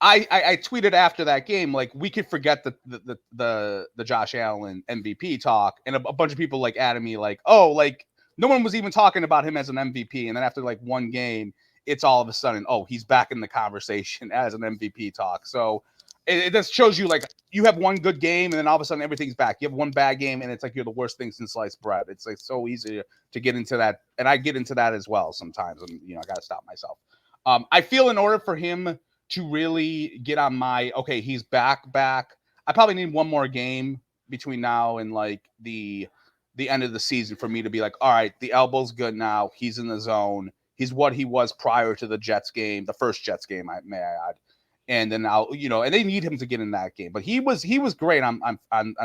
tweeted after that game, like we could forget the Josh Allen MVP talk. And a bunch of people like added me like, oh, like no one was even talking about him as an MVP. And then after like one game, it's all of a sudden, oh, he's back in the conversation as an MVP talk. So it just shows you like you have one good game and then all of a sudden everything's back. You have one bad game and it's like you're the worst thing since sliced bread. It's like so easy to get into that. And I get into that as well sometimes. And, I got to stop myself. I feel in order for him to really get on okay, he's back. I probably need one more game between now and like the end of the season for me to be like, all right, the elbow's good now. He's in the zone. He's what he was prior to the Jets game, the first Jets game, may I add. And then and they need him to get in that game. But he was great on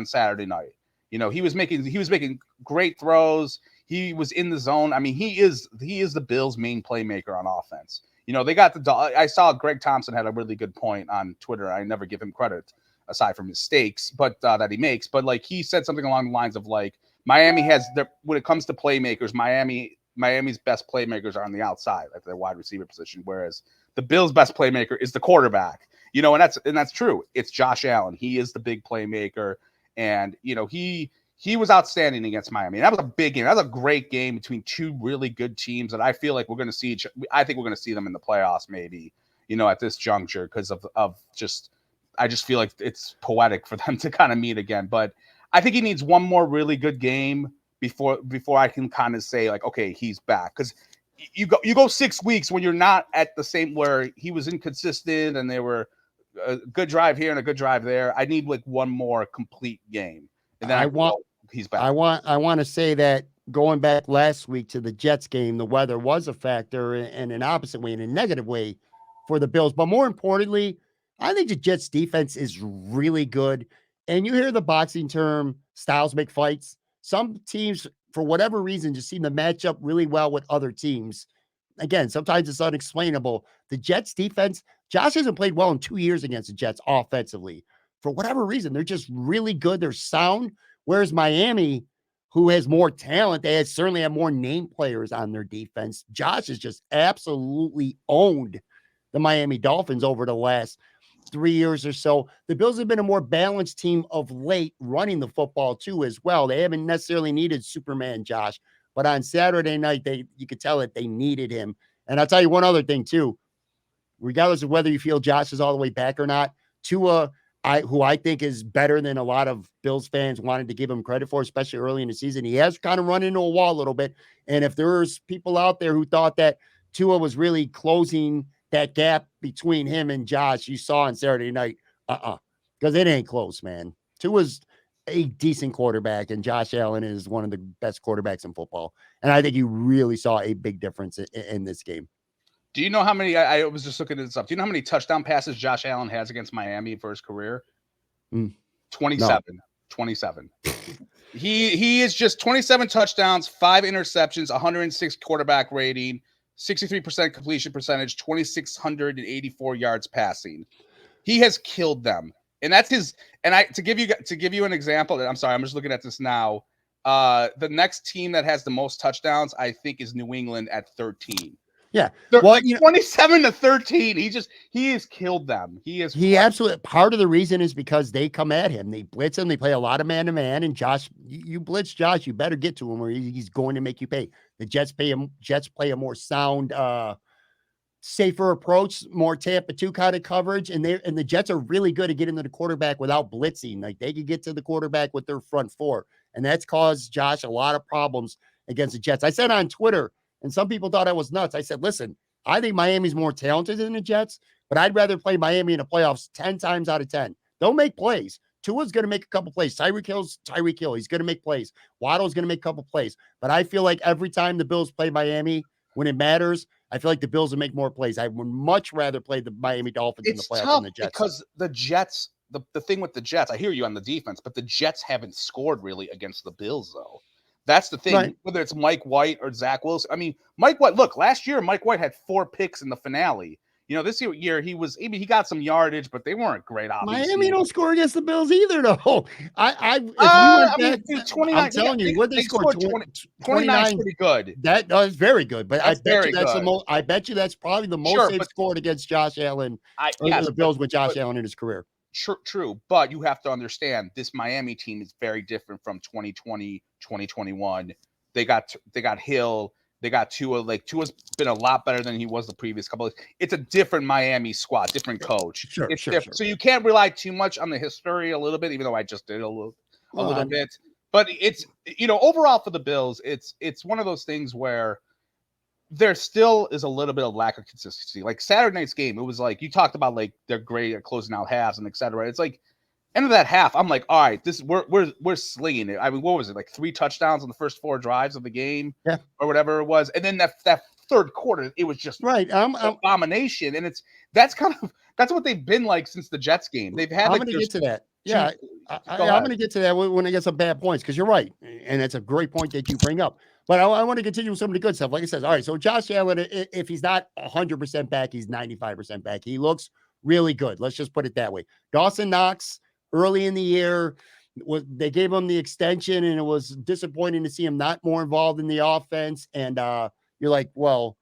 Saturday night. He was making great throws. He was in the zone. I mean, he is the Bills' main playmaker on offense. They got I saw Greg Thompson had a really good point on Twitter. I never give him credit aside from mistakes, but that he makes. But like he said something along the lines of like Miami has when it comes to playmakers, Miami's best playmakers are on the outside at their wide receiver position, whereas the Bills' best playmaker is the quarterback. And that's true. It's Josh Allen. He is the big playmaker, and he was outstanding against Miami. And that was a big game. That was a great game between two really good teams that I feel like we're going to see. I think we're going to see them in the playoffs, maybe. At this juncture, because I just feel like it's poetic for them to kind of meet again. But I think he needs one more really good game before I can kind of say like, okay, he's back. Because you go 6 weeks when you're not at the same where he was inconsistent and they were a good drive here and a good drive there. I need like one more complete game. And then he's back. I want to say that going back last week to the Jets game, the weather was a factor in an opposite way, in a negative way for the Bills. But more importantly, I think the Jets defense is really good. And you hear the boxing term, styles make fights. Some teams, for whatever reason, just seem to match up really well with other teams. Again, sometimes it's unexplainable. The Jets defense, Josh hasn't played well in 2 years against the Jets offensively. For whatever reason, they're just really good. They're sound. Whereas Miami, who has more talent, they certainly have more name players on their defense. Josh has just absolutely owned the Miami Dolphins over the last 3 years or so. The Bills have been a more balanced team of late, running the football too as well. They haven't necessarily needed Superman Josh, but on Saturday night, you could tell that they needed him. And I'll tell you one other thing too. Regardless of whether you feel Josh is all the way back or not, Tua, who I think is better than a lot of Bills fans wanted to give him credit for, especially early in the season. He has kind of run into a wall a little bit. And if there's people out there who thought that Tua was really closing that gap between him and Josh, you saw on Saturday night, because it ain't close, man. Tua's a decent quarterback, and Josh Allen is one of the best quarterbacks in football. And I think you really saw a big difference in this game. Do you know how many? I was just looking at this up. Do you know how many touchdown passes Josh Allen has against Miami for his career? 27. No. 27. He is just 27 touchdowns, 5 interceptions, 106 quarterback rating, 63% completion percentage, 2,684 yards passing. He has killed them, and that's his. And to give you an example. I'm sorry, I'm just looking at this now. The next team that has the most touchdowns, I think, is New England at 13. Yeah, well, like 27-13. He has killed them. He absolutely. Part of the reason is because they come at him. They blitz him. They play a lot of man to man. And Josh, you blitz Josh, you better get to him, or he's going to make you pay. The Jets play a more sound, safer approach, more Tampa 2 kind of coverage, and the Jets are really good at getting to the quarterback without blitzing. Like, they could get to the quarterback with their front four, and that's caused Josh a lot of problems against the Jets. I said on Twitter, and some people thought I was nuts. I said, listen, I think Miami's more talented than the Jets, but I'd rather play Miami in the playoffs 10 times out of 10. They'll make plays. Tua's going to make a couple plays. Tyreek Hill. He's going to make plays. Waddle's going to make a couple plays. But I feel like every time the Bills play Miami, when it matters, I feel like the Bills will make more plays. I would much rather play the Miami Dolphins in the playoffs than the Jets. Because the Jets, the thing with the Jets, I hear you on the defense, but the Jets haven't scored really against the Bills, though. That's the thing, right. Whether it's Mike White or Zach Wilson. I mean, Mike White, look, last year, Mike White had 4 picks in the finale. You know, this year he got some yardage, but they weren't great, obviously. Miami don't score against the Bills either, though. I'm telling you, what they scored 29 is pretty good. That is very good, but I bet you that's probably the most they've scored against Josh Allen the Bills with Josh Allen in his career. True, but you have to understand this Miami team is very different from 2020, 2021. They got Hill, they got Tua. Like, Tua's been a lot better than he was the previous couple. It's a different Miami squad, different coach. Sure. So you can't rely too much on the history a little bit, even though I just did a little bit. But it's, overall for the Bills, it's one of those things where there still is a little bit of lack of consistency. Like Saturday night's game, it was like, you talked about like they're great at closing out halves and et cetera. It's like end of that half, I'm like, all right, we're slinging it. I mean, what was it, like 3 touchdowns on the first 4 drives of the game, or whatever it was, and then that third quarter, it was just abomination. And that's what they've been like since the Jets game. They've had. I'm going to get to that. Yeah, I'm going to get to that when I get some bad points, because you're right, and it's a great point that you bring up. But I want to continue with some of the good stuff. Like I said, all right, so Josh Allen, if he's not 100% back, he's 95% back. He looks really good. Let's just put it that way. Dawson Knox, early in the year, they gave him the extension, and it was disappointing to see him not more involved in the offense. And you're like, well,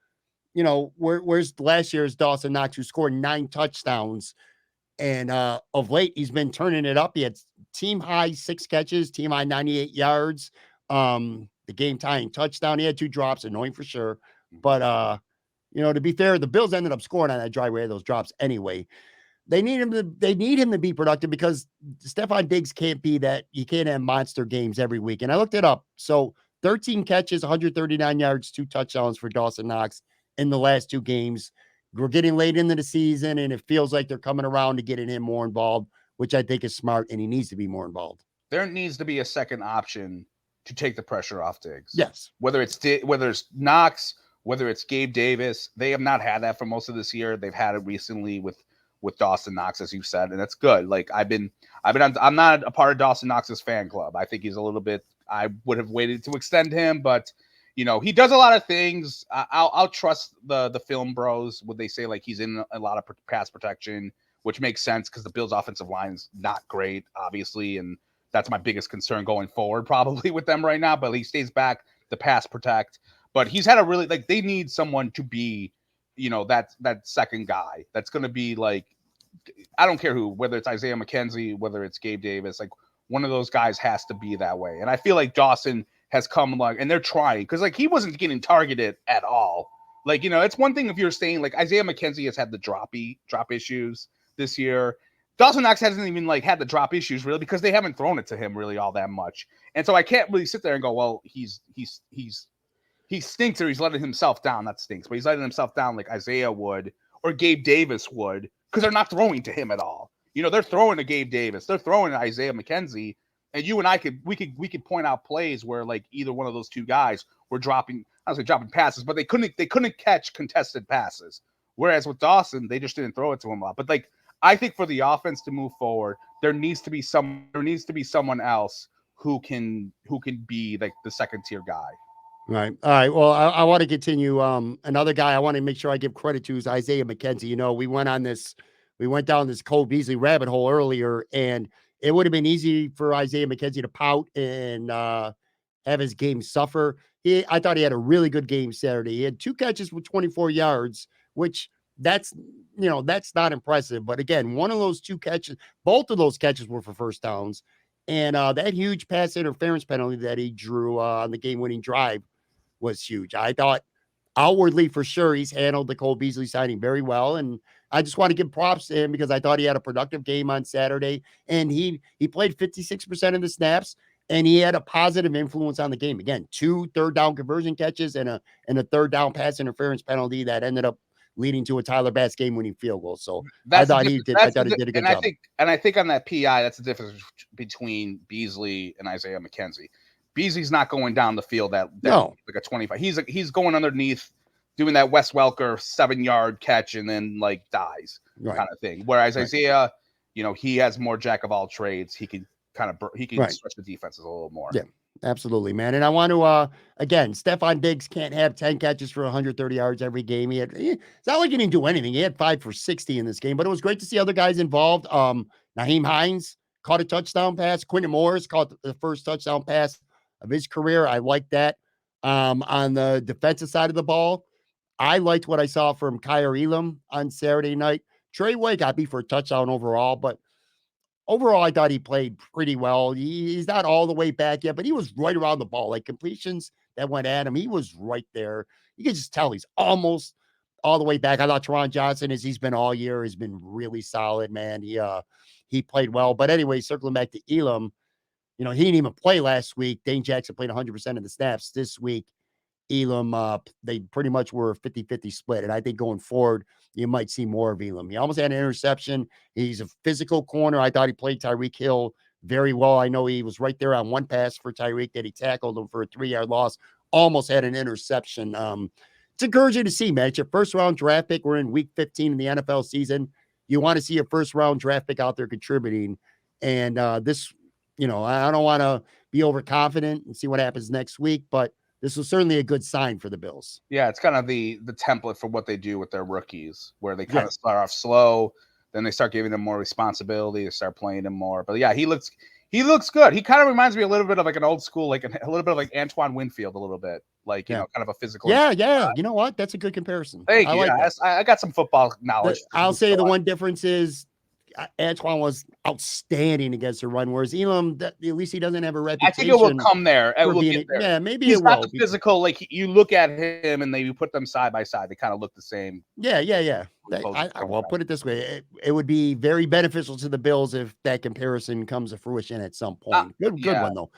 where's last year's Dawson Knox, who scored 9 touchdowns? And of late, he's been turning it up. He had team high 6 catches, team high 98 yards. The game tying touchdown. He had 2 drops, annoying for sure. But to be fair, the Bills ended up scoring on that drive where those drops anyway. They need him to be productive, because Stephon Diggs can't be that. You can't have monster games every week. And I looked it up. So 13 catches, 139 yards, 2 touchdowns for Dawson Knox in the last 2 games. We're getting late into the season, and it feels like they're coming around to getting him more involved, which I think is smart, and he needs to be more involved. There needs to be a second option to take the pressure off Diggs. Yes. Whether it's Knox, whether it's Gabe Davis, they have not had that for most of this year. They've had it recently with Dawson Knox, as you said, and that's good. Like I'm not a part of Dawson Knox's fan club. I think he's a little bit. I would have waited to extend him, but he does a lot of things. I'll trust the film bros when they say like he's in a lot of pass protection, which makes sense because the Bills' offensive line is not great, obviously, and that's my biggest concern going forward, probably with them right now. But he stays back to pass protect. But he's had a really they need someone to be, that second guy that's going to be like, I don't care who, whether it's Isaiah McKenzie, whether it's Gabe Davis, like one of those guys has to be that way. And I feel like Dawson has come along, and they're trying, because like he wasn't getting targeted at all. Like, it's one thing if you're saying like Isaiah McKenzie has had the drop issues this year. Dawson Knox hasn't even like had the drop issues really because they haven't thrown it to him really all that much. And so I can't really sit there and go, well, he stinks or he's letting himself down. That stinks, but he's letting himself down like Isaiah would or Gabe Davis would because they're not throwing to him at all. You know, they're throwing to Gabe Davis, they're throwing to Isaiah McKenzie, and you and I could point out plays where like either one of those two guys were dropping passes, but they couldn't catch contested passes. Whereas with Dawson, they just didn't throw it to him a lot. But like I think for the offense to move forward, there needs to be someone else who can be like the second tier guy. Right. All right. Well, I want to continue. Another guy I want to make sure I give credit to is Isaiah McKenzie. You know, we went down this Cole Beasley rabbit hole earlier, and it would have been easy for Isaiah McKenzie to pout and have his game suffer. I thought he had a really good game Saturday. He had 2 catches with 24 yards, which that's not impressive. But again, one of those 2 catches, both of those catches were for first downs. And that huge pass interference penalty that he drew on the game-winning drive was huge. I thought outwardly for sure he's handled the Cole Beasley signing very well. And I just want to give props to him because I thought he had a productive game on Saturday. And he played 56% of the snaps. And he had a positive influence on the game. Again, 2 third-down conversion catches and a third-down pass interference penalty that ended up leading to a Tyler Bass game-winning field goal. So I thought he did a good job. I think on that PI, that's the difference between Beasley and Isaiah McKenzie. Beasley's not going down the field like a 25. He's going underneath, doing that Wes Welker 7-yard catch and then like dies kind of thing. Whereas Isaiah, you know, he has more jack of all trades. He can stretch the defenses a little more. Yeah, absolutely, man. And I want to again, Stephon Diggs can't have 10 catches for 130 yards every game. It's not like he didn't do anything. He had 5 for 60 in this game, but it was great to see other guys involved. Nyheim Hines caught a touchdown pass. Quentin Morris caught the first touchdown pass of his career. I like that. On the defensive side of the ball, I liked what I saw from Kyer Elam on Saturday night. Trey White got beat for a touchdown overall, but overall, I thought he played pretty well. He's not all the way back yet, but he was right around the ball. Like completions that went at him, he was right there. You can just tell he's almost all the way back. I thought Teron Johnson, as he's been all year, has been really solid, man. He played well. But anyway, circling back to Elam, you know, he didn't even play last week. Dane Jackson played 100% of the snaps this week. Elam, they pretty much were a 50-50 split. And I think going forward, you might see more of Elam. He almost had an interception. He's a physical corner. I thought he played Tyreek Hill very well. I know he was right there on one pass for Tyreek that he tackled him for a 3-yard loss. Almost had an interception. It's encouraging to see, man. It's your first-round draft pick. We're in week 15 in the NFL season. You want to see a first-round draft pick out there contributing. And this, you know, I don't want to be overconfident and see what happens next week, but this was certainly a good sign for the Bills. Yeah, it's kind of the template for what they do with their rookies, where they kind of start off slow, then they start giving them more responsibility, they start playing them more. But yeah, he looks good. He kind of reminds me a little bit of like an old school, like a little bit of like Antoine Winfield, a little bit, like you know, kind of a physical. Yeah. You know what? That's a good comparison. Thank you. I got some football knowledge. I'll say the one difference is Antoine was outstanding against the run, whereas Elam, at least he doesn't have a reputation. I think it will come there. It will get there. Yeah, maybe he's it not will. The physical, like you look at him and you put them side by side, they kind of look the same. Yeah. Well, put it this way: it would be very beneficial to the Bills if that comparison comes to fruition at some point. Good one though.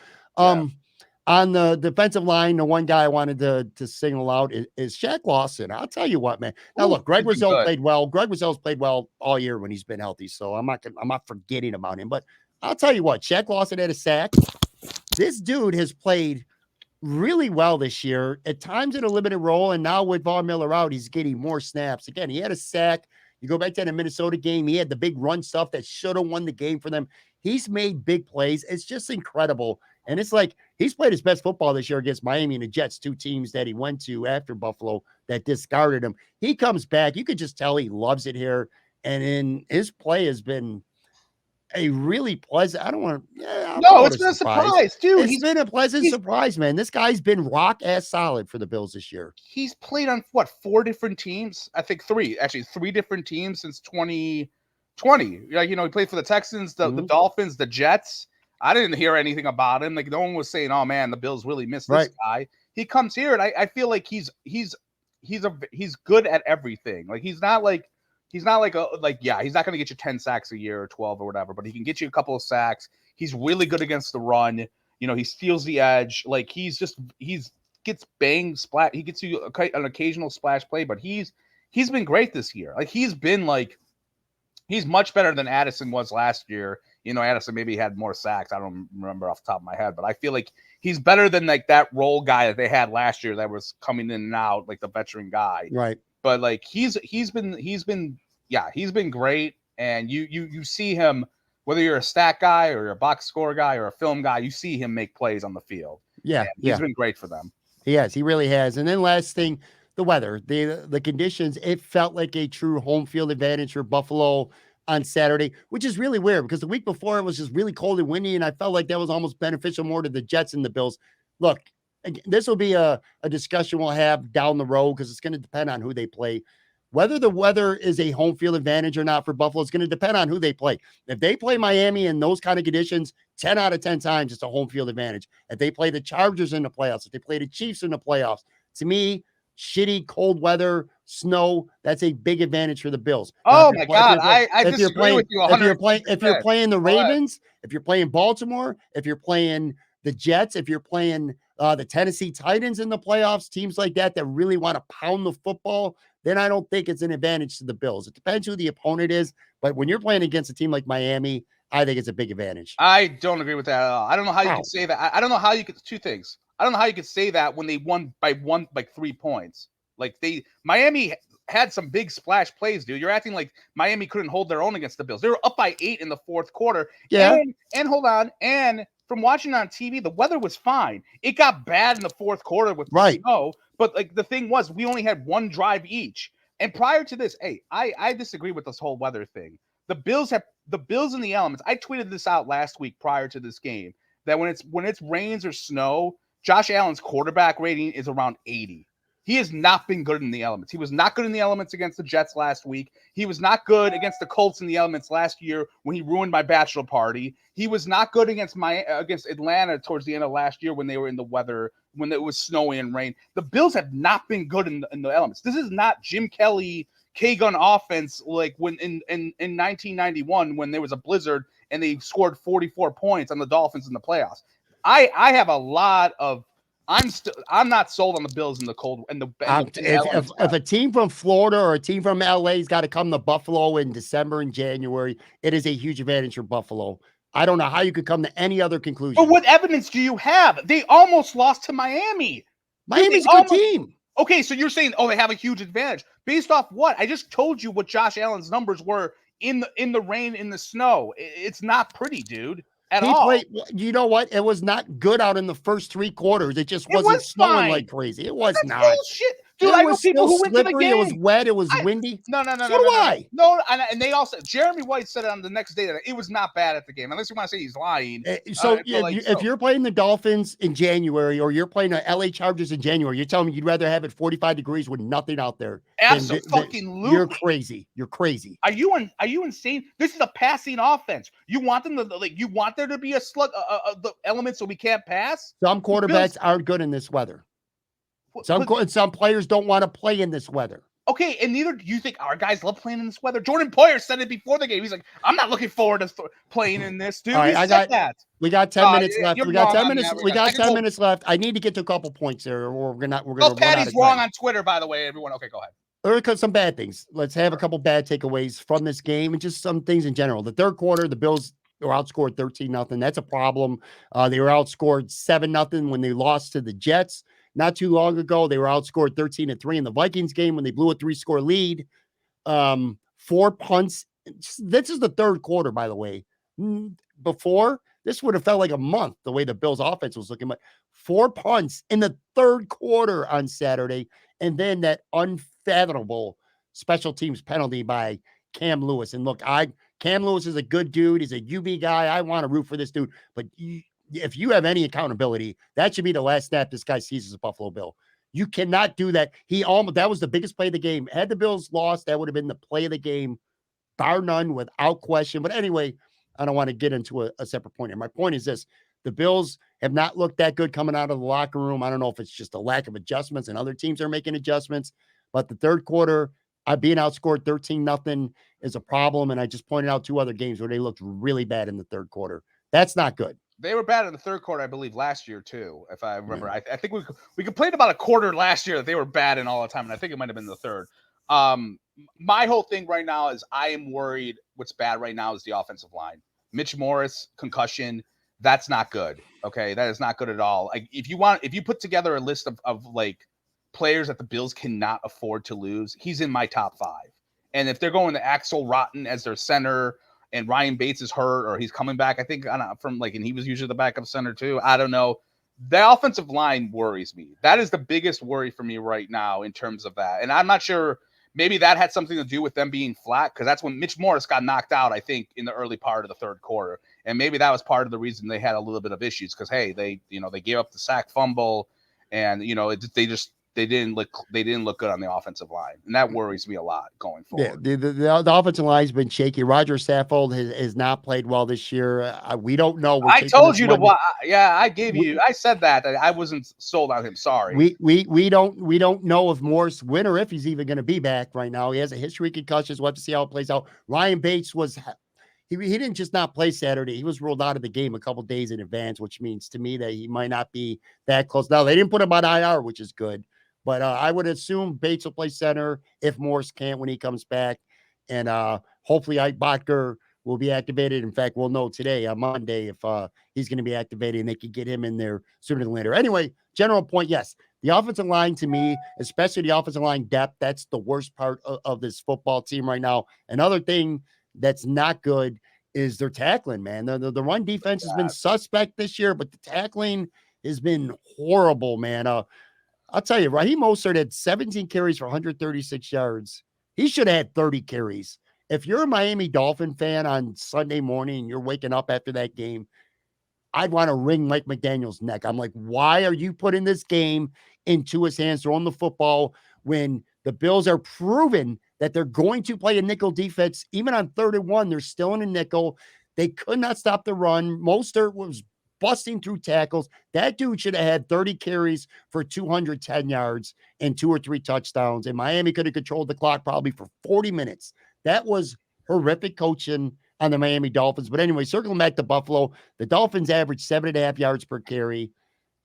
On the defensive line, the one guy I wanted to single out is Shaq Lawson. I'll tell you what, man. Now look, Greg Rousseau played well. Greg Rousseau's played well all year when he's been healthy, so I'm not forgetting about him. But I'll tell you what, Shaq Lawson had a sack. This dude has played really well this year. At times in a limited role, and now with Von Miller out, he's getting more snaps. Again, he had a sack. You go back to the Minnesota game, he had the big run stuff that should have won the game for them. He's made big plays. It's just incredible. And it's like he's played his best football this year against Miami and the Jets, 2 teams that he went to after Buffalo that discarded him. He comes back. You could just tell he loves it here. And in his play has been a really pleasant. It's been a surprise, dude. It's been a pleasant surprise, man. This guy's been rock ass solid for the Bills this year. He's played on 4 different teams? I think 3 different teams since 2020. Like, you know, he played for the Texans, the Dolphins, the Jets. I didn't hear anything about him. Like no one was saying, "Oh man, the Bills really missed this guy." He comes here, and I feel like he's good at everything. Like he's not like he's not like he's not going to get you 10 sacks a year or 12 or whatever, but he can get you a couple of sacks. He's really good against the run. He steals the edge. Like he's gets banged splat. He gets you an occasional splash play, but he's been great this year. Like he's much better than Addison was last year. Addison maybe had more sacks. I don't remember off the top of my head, but I feel like he's better than like that role guy that they had last year that was coming in and out, like the veteran guy. Right. But like he's been great. And you see him, whether you're a stat guy or you're a box score guy or a film guy, you see him make plays on the field. Yeah. And he's been great for them. He has. He really has. And then last thing, the weather, the conditions, it felt like a true home field advantage for Buffalo on Saturday, which is really weird because the week before it was just really cold and windy, and I felt like that was almost beneficial more to the Jets and the Bills. Look, this will be a discussion we'll have down the road because it's going to depend on who they play. Whether the weather is a home field advantage or not for Buffalo is going to depend on who they play. If they play Miami in those kind of conditions, 10 out of 10 times it's a home field advantage. If they play the Chargers in the playoffs, if they play the Chiefs in the playoffs, to me, shitty cold weather, snow, that's a big advantage for the Bills. Oh my God, I disagree with you 100%. If you're playing the Ravens, if you're playing Baltimore, if you're playing the Jets, if you're playing the Tennessee Titans in the playoffs, teams like that really want to pound the football, then I don't think it's an advantage to the Bills. It depends who the opponent is, but when you're playing against a team like Miami, I think it's a big advantage. I don't agree with that at all. I don't know how you could say that. I don't know how you could. Two things. I don't know how you could say that when they won by 3 points. Like Miami had some big splash plays, dude. You're acting like Miami couldn't hold their own against the Bills. They were up by 8 in the fourth quarter. Yeah. And hold on. And from watching on TV, the weather was fine. It got bad in the fourth quarter with the snow. But like the thing was, we only had one drive each. And prior to this, I disagree with this whole weather thing. The Bills in the elements. I tweeted this out last week prior to this game that when it's rains or snow, Josh Allen's quarterback rating is around 80. He has not been good in the elements. He was not good in the elements against the Jets last week. He was not good against the Colts in the elements last year when he ruined my bachelor party. He was not good against Atlanta towards the end of last year when they were in the weather, when it was snowy and rain. The Bills have not been good in the elements. This is not Jim Kelly K-gun offense like when in 1991 when there was a blizzard and they scored 44 points on the Dolphins in the playoffs. I have a lot of I'm not sold on the Bills in the cold and the if a team from Florida or a team from LA's got to come to Buffalo in December and January, it is a huge advantage for Buffalo. I don't know how you could come to any other conclusion. But what evidence do you have? They almost lost to Miami. Miami's a good team. Okay, so you're saying, they have a huge advantage. Based off what? I just told you what Josh Allen's numbers were in the rain, in the snow. It's not pretty, dude. You know what? It was not good out in the first 3 quarters. It just wasn't snowing like crazy. It was not. Bullshit. Dude, I know people who went to the game. It was wet. It was windy. No. And they also, Jeremy White said it on the next day that it was not bad at the game. Unless you want to say he's lying. If you're playing the Dolphins in January or you're playing the LA Chargers in January, you're telling me you'd rather have it 45 degrees with nothing out there. Absolutely. You're crazy. You're crazy. Are you insane? This is a passing offense. You want them to you want there to be a slug the elements so we can't pass? Some quarterbacks aren't good in this weather. Some players don't want to play in this weather. Okay, and neither do you think our guys love playing in this weather. Jordan Poyer said it before the game. He's like, I'm not looking forward to playing in this, dude. All right, we got 10 minutes left. We got 10 minutes. We got 10 minutes left. I need to get to a couple points there, or we're gonna. Patty's wrong on Twitter, by the way. Everyone, okay, go ahead. There are some bad things. Let's have a couple bad takeaways from this game, and just some things in general. The third quarter, the Bills were outscored 13-0. That's a problem. They were outscored 7-0 when they lost to the Jets. Not too long ago, they were outscored 13-3 in the Vikings game when they blew a 3-score lead. 4 punts. This is the third quarter, by the way. Before, this would have felt like a month, the way the Bills' offense was looking. But 4 punts in the third quarter on Saturday, and then that unfathomable special teams penalty by Cam Lewis. And look, Cam Lewis is a good dude. He's a UB guy. I want to root for this dude. But if you have any accountability, that should be the last snap this guy sees as a Buffalo Bill. You cannot do that. That was the biggest play of the game. Had the Bills lost, that would have been the play of the game, bar none, without question. But anyway, I don't want to get into a separate point here. My point is this. The Bills have not looked that good coming out of the locker room. I don't know if it's just a lack of adjustments and other teams are making adjustments. But the third quarter, being outscored 13-0 is a problem. And I just pointed out 2 other games where they looked really bad in the third quarter. That's not good. They were bad in the third quarter, I believe, last year too, if I remember. I think we complained about a quarter last year that they were bad in all the time, and I think it might have been the third. My whole thing right now is I am worried. What's bad right now is the offensive line. Mitch Morris concussion. That's not good. Okay, that is not good at all. Like if you put together a list of like players that the Bills cannot afford to lose, he's in my top 5. And if they're going to Axel Rotten as their center, and Ryan Bates is hurt or he's coming back, I think from like, and he was usually the backup center too. I don't know. The offensive line worries me. That is the biggest worry for me right now in terms of that. And I'm not sure, maybe that had something to do with them being flat, because that's when Mitch Morris got knocked out, I think, in the early part of the third quarter. And maybe that was part of the reason they had a little bit of issues, because, hey, they gave up the sack fumble, and, they didn't look good on the offensive line. And that worries me a lot going forward. Yeah, the offensive line has been shaky. Roger Saffold has not played well this year. We don't know. I told you to. Yeah, I said that. I wasn't sold on him. Sorry. We don't know if Morris win or if he's even going to be back right now. He has a history of concussions. We'll have to see how it plays out. Ryan Bates he didn't just not play Saturday. He was ruled out of the game a couple days in advance, which means to me that he might not be that close. Now, they didn't put him on IR, which is good. But I would assume Bates will play center if Morris can't when he comes back. And hopefully Ike Botker will be activated. In fact, we'll know today on Monday if he's going to be activated and they can get him in there sooner than later. Anyway, general point, yes. The offensive line to me, especially the offensive line depth, that's the worst part of this football team right now. Another thing that's not good is their tackling, man. The run defense has been suspect this year, but the tackling has been horrible, man. I'll tell you, Raheem Mostert had 17 carries for 136 yards. He should have had 30 carries. If you're a Miami Dolphin fan on Sunday morning and you're waking up after that game, I'd want to wring Mike McDaniel's neck. I'm like, why are you putting this game into his hands, throwing the football when the Bills are proven that they're going to play a nickel defense? Even on 3rd and 1, they're still in a nickel. They could not stop the run. Mostert was busting through tackles. That dude should have had 30 carries for 210 yards and 2 or 3 touchdowns. And Miami could have controlled the clock probably for 40 minutes. That was horrific coaching on the Miami Dolphins. But anyway, circling back to Buffalo, the Dolphins averaged 7.5 yards per carry,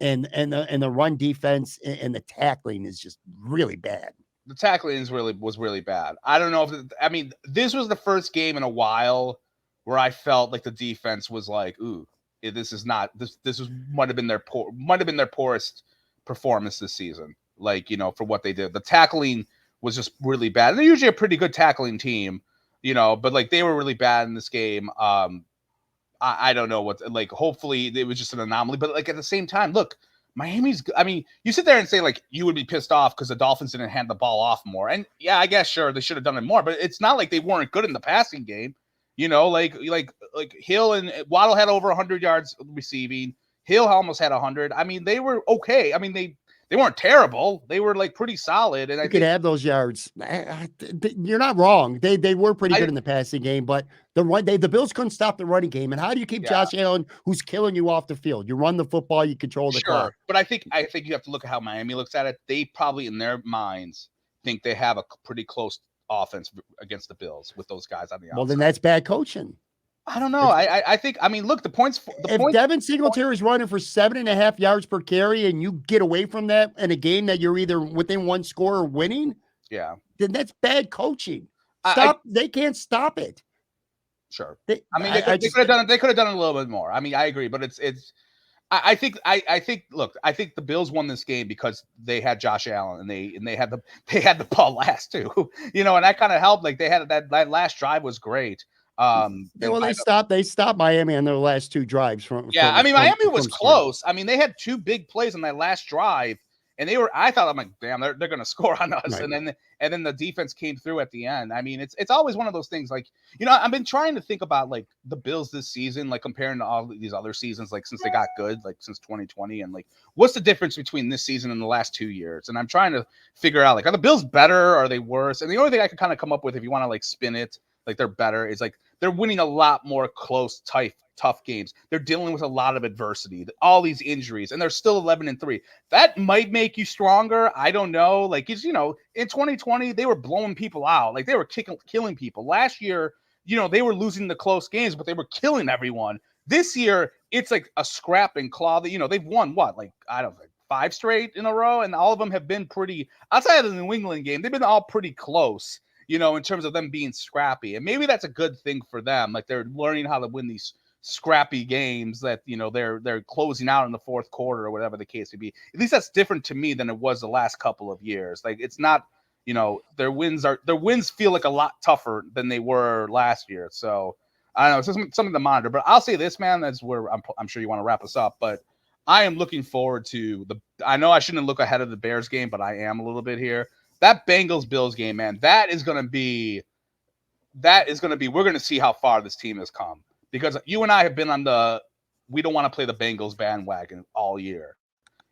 and the run defense and the tackling is just really bad. The tackling was really bad. I don't know this was the first game in a while where I felt like the defense was like, ooh, this might have been their poorest performance this season. Like, for what they did, the tackling was just really bad. And they're usually a pretty good tackling team, but like they were really bad in this game. I don't know hopefully it was just an anomaly, but like at the same time, look, Miami's, you sit there and say like you would be pissed off because the Dolphins didn't hand the ball off more. And yeah, I guess sure they should have done it more, but it's not like they weren't good in the passing game. Like Hill and Waddle had over 100 yards receiving. Hill almost had 100. They were okay. They weren't terrible. They were like pretty solid. And I could have those yards. You're not wrong. They were pretty good in the passing game, but the Bills couldn't stop the running game. And how do you keep Josh Allen, who's killing you, off the field? You run the football, you control the clock. But I think you have to look at how Miami looks at it. They probably in their minds think they have a pretty close offense against the Bills with those guys on the outside. Well, then that's bad coaching. I don't know. I think look, the points. If Devin Singletary is running for 7.5 yards per carry and you get away from that in a game that you're either within 1 score or winning, then that's bad coaching. They can't stop it. Sure. They could have done it. They could have done it a little bit more. I agree, but it's. I think the Bills won this game because they had Josh Allen and they had the ball last too, and that kind of helped. Like they had that last drive was great. They stopped Miami on their last 2 drives Miami was close. They had 2 big plays on that last drive, and I'm like, damn, they're going to score on us. Right. And then the defense came through at the end. It's always one of those things. Like, I've been trying to think about like the Bills this season, like comparing to all these other seasons, like since they got good, like since 2020, and like what's the difference between this season and the last 2 years? And I'm trying to figure out like, are the Bills better? Or are they worse? And the only thing I could kind of come up with, if you want to like spin it, like they're better. It's like they're winning a lot more close, tough games. They're dealing with a lot of adversity, all these injuries, and they're still 11-3. That might make you stronger. I don't know. Like, it's, in 2020, they were blowing people out. Like, they were killing people. Last year, they were losing the close games, but they were killing everyone. This year, it's like a scrap and claw that, they've won what? Like, I don't know, 5 straight in a row, and all of them have been pretty, outside of the New England game, they've been all pretty close, in terms of them being scrappy. And maybe that's a good thing for them. Like, they're learning how to win these scrappy games that, they're closing out in the fourth quarter or whatever the case may be. At least that's different to me than it was the last couple of years. Like, it's not, their wins feel like a lot tougher than they were last year. So I don't know, it's something to monitor. But I'll say this, man, that's where I'm sure you want to wrap us up, but I am looking forward to I know I shouldn't look ahead of the Bears game, but I am a little bit here. That Bengals-Bills game, man, we're going to see how far this team has come, because you and I have been on we don't want to play the Bengals bandwagon all year.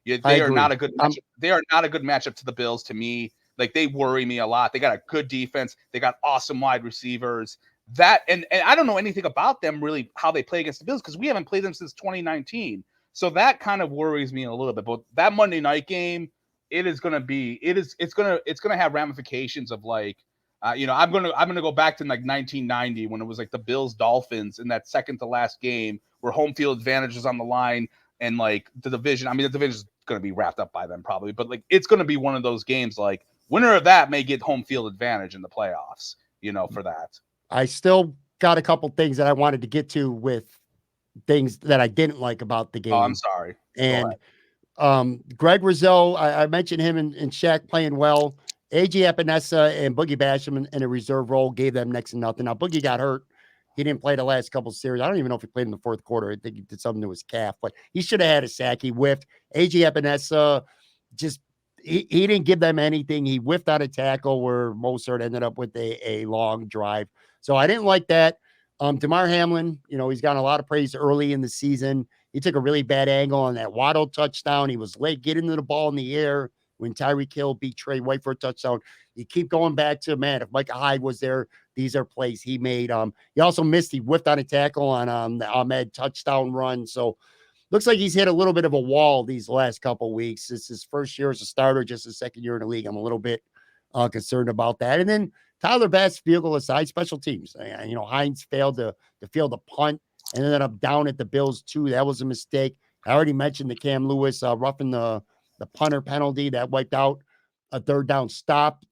They are not a good matchup. They are not a good matchup to the Bills, to me. Like, they worry me a lot. They got a good defense. They got awesome wide receivers. And I don't know anything about them really, how they play against the Bills, because we haven't played them since 2019. So that kind of worries me a little bit. But that Monday night game, it's going to have ramifications of, like, I'm going to go back to like 1990 when it was like the Bills Dolphins in that second to last game where home field advantage is on the line, and like the division is going to be wrapped up by them probably, but like it's going to be one of those games, like winner of that may get home field advantage in the playoffs, for that. I still got a couple things that I wanted to get to with things that I didn't like about the game. Oh, I'm sorry. And Greg Rizzo, I mentioned him and Shaq playing well. AJ Epinesa and Boogie Basham in a reserve role gave them next to nothing. Now, Boogie got hurt. He didn't play the last couple of series. I don't even know if he played in the fourth quarter. I think he did something to his calf, but he should have had a sack. He whiffed. AJ Epinesa he didn't give them anything. He whiffed out a tackle where Mostert ended up with a long drive. So I didn't like that. Damar Hamlin, he's gotten a lot of praise early in the season. He took a really bad angle on that Waddle touchdown. He was late getting the ball in the air when Tyreek Hill beat Trey White for a touchdown. You keep going back to, man, if Micah Hyde was there, these are plays he made. He also missed. He whiffed on a tackle on the Ahmed touchdown run. So looks like he's hit a little bit of a wall these last couple of weeks. It's his first year as a starter, just his second year in the league. I'm a little bit concerned about that. And then Tyler Bass, field goal aside, special teams. Hines failed to field a punt and ended up down at the Bills too. That was a mistake. I already mentioned the Cam Lewis roughing the punter penalty that wiped out a third down stop.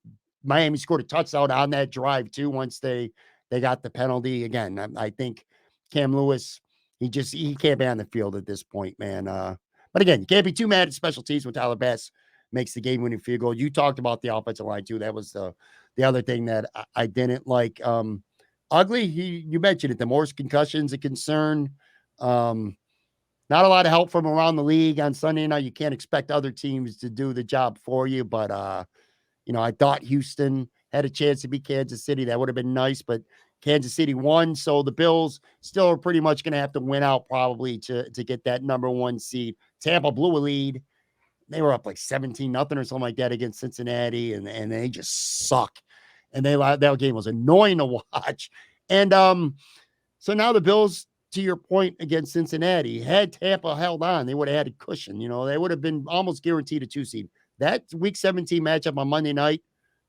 Miami scored a touchdown on that drive too once they got the penalty. Again, I think Cam Lewis, he can't be on the field at this point, man. But again, you can't be too mad at special teams when Tyler Bass makes the game-winning field goal. You talked about the offensive line too. That was the other thing that I didn't like. Ugly, you mentioned it. The Morse concussion's a concern. Not a lot of help from around the league on Sunday night. You can't expect other teams to do the job for you. But, I thought Houston had a chance to beat Kansas City. That would have been nice, but Kansas City won. So the Bills still are pretty much going to have to win out probably to get that number 1 seed. Tampa blew a lead. They were up like 17-0 or something like that against Cincinnati, and they just suck. And that game was annoying to watch. And so now the Bills, to your point against Cincinnati, had Tampa held on, they would have had a cushion. They would have been almost guaranteed a 2 seed. That Week 17 matchup on Monday night,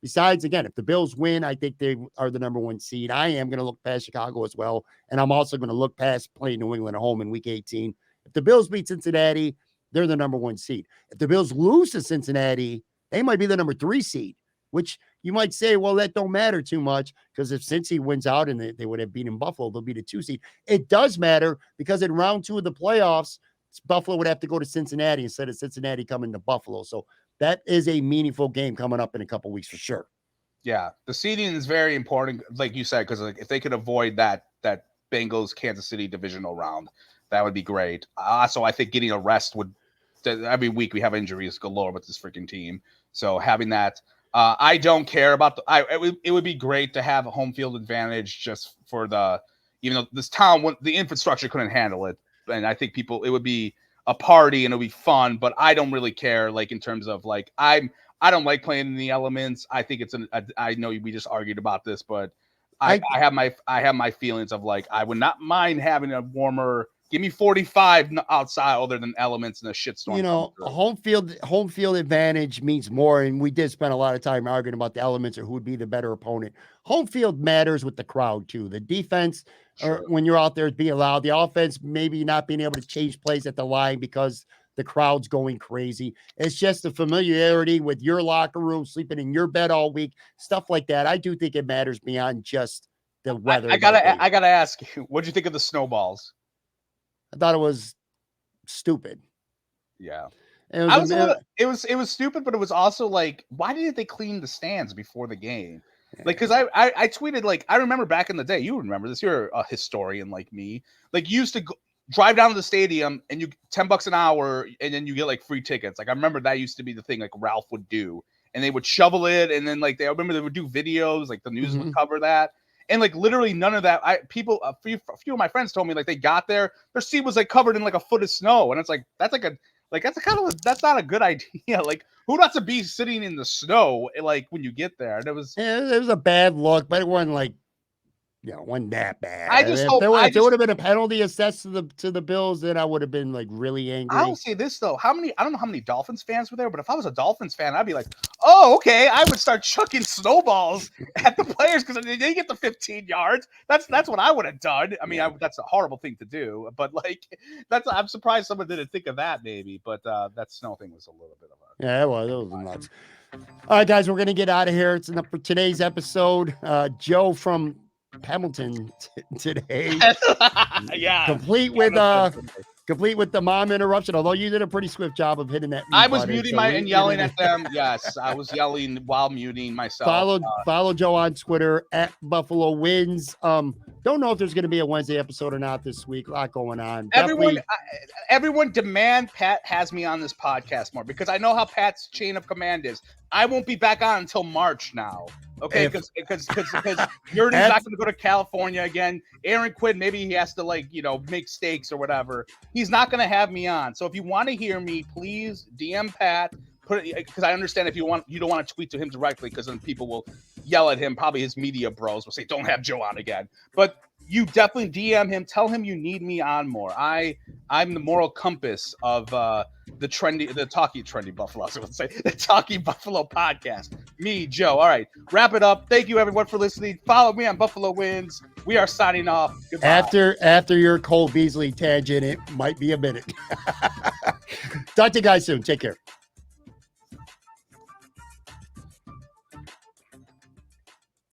besides, again, if the Bills win, I think they are the number 1 seed. I am going to look past Chicago as well, and I'm also going to look past playing New England at home in Week 18. If the Bills beat Cincinnati, they're the number 1 seed. If the Bills lose to Cincinnati, they might be the number 3 seed, which you might say, well, that don't matter too much, because if Cincy wins out and they would have beaten Buffalo, they'll be the 2 seed. It does matter, because in round 2 of the playoffs, Buffalo would have to go to Cincinnati instead of Cincinnati coming to Buffalo. So that is a meaningful game coming up in a couple weeks for sure. Yeah, the seeding is very important, like you said, because if they could avoid that Bengals Kansas City divisional round, that would be great. So I think getting a rest would. Every week we have injuries galore with this freaking team, so having that, I don't care about it would be great to have a home field advantage just for even though this town, the infrastructure couldn't handle it, and I think it would be a party and it would be fun, but I don't really care, like, in terms of, like, I don't like playing in the elements. I think it's I know we just argued about this, but I have my feelings of like I would not mind having a warmer. Give me 45 outside, other than elements and a shitstorm. You know, a home field advantage means more, and we did spend a lot of time arguing about the elements or who would be the better opponent. Home field matters with the crowd too. The defense, or when you're out there, is being loud. The offense, maybe not being able to change plays at the line because the crowd's going crazy. It's just the familiarity with your locker room, sleeping in your bed all week, stuff like that. I do think it matters beyond just the weather. I gotta ask you, what'd you think of the snowballs? I thought it was stupid. Yeah. It was stupid, but it was also like, why didn't they clean the stands before the game? Like, because I tweeted, like, I remember back in the day, you remember this, you're a historian like me, like, you used to drive down to the stadium and you $10 an hour and then you get like free tickets. Like, I remember that used to be the thing like Ralph would do, and they would shovel it, and then like I remember they would do videos, like the news would cover that. And like literally none of that. A few of my friends told me like they got there, their seat was like covered in like a foot of snow, and it's like that's not a good idea. Like, who wants to be sitting in the snow like when you get there? And it was a bad look, but it wasn't like, you know, wasn't that bad. I just hope if there would have been a penalty assessed to the Bills, then I would have been like really angry. I'll say this though, I don't know how many Dolphins fans were there, but if I was a Dolphins fan, I'd be like, oh, okay, I would start chucking snowballs at the players because they get the 15 yards. That's what I would have done. I mean, that's a horrible thing to do, but like I'm surprised someone didn't think of that maybe. But that snow thing was a little bit of a it was nuts. All right, guys, we're gonna get out of here. It's enough for today's episode. Joe from Hamilton today. Yeah. Complete with the mom interruption, although you did a pretty swift job of hitting that. I was muting and yelling at them. Yes, I was yelling while muting myself. Follow Joe on Twitter at Buffalo Wins. Don't know if there's going to be a Wednesday episode or not this week. A lot going on. Everyone demand Pat has me on this podcast more, because I know how Pat's chain of command is. I won't be back on until March now. Okay, because Yurden's not going to go to California again. Aaron Quinn, maybe he has to make steaks or whatever. He's not going to have me on. So if you want to hear me, please DM Pat. Put it, because I understand if you don't want to tweet to him directly, because then people will yell at him. Probably his media bros will say, "Don't have Joe on again." But you definitely DM him. Tell him you need me on more. I'm the moral compass of the talking trendy Buffalo. I would say the Talking Buffalo podcast. Me, Joe. All right, wrap it up. Thank you everyone for listening. Follow me on Buffalo Wins. We are signing off. Goodbye. After your Cole Beasley tangent, it might be a minute. Talk to you guys soon. Take care.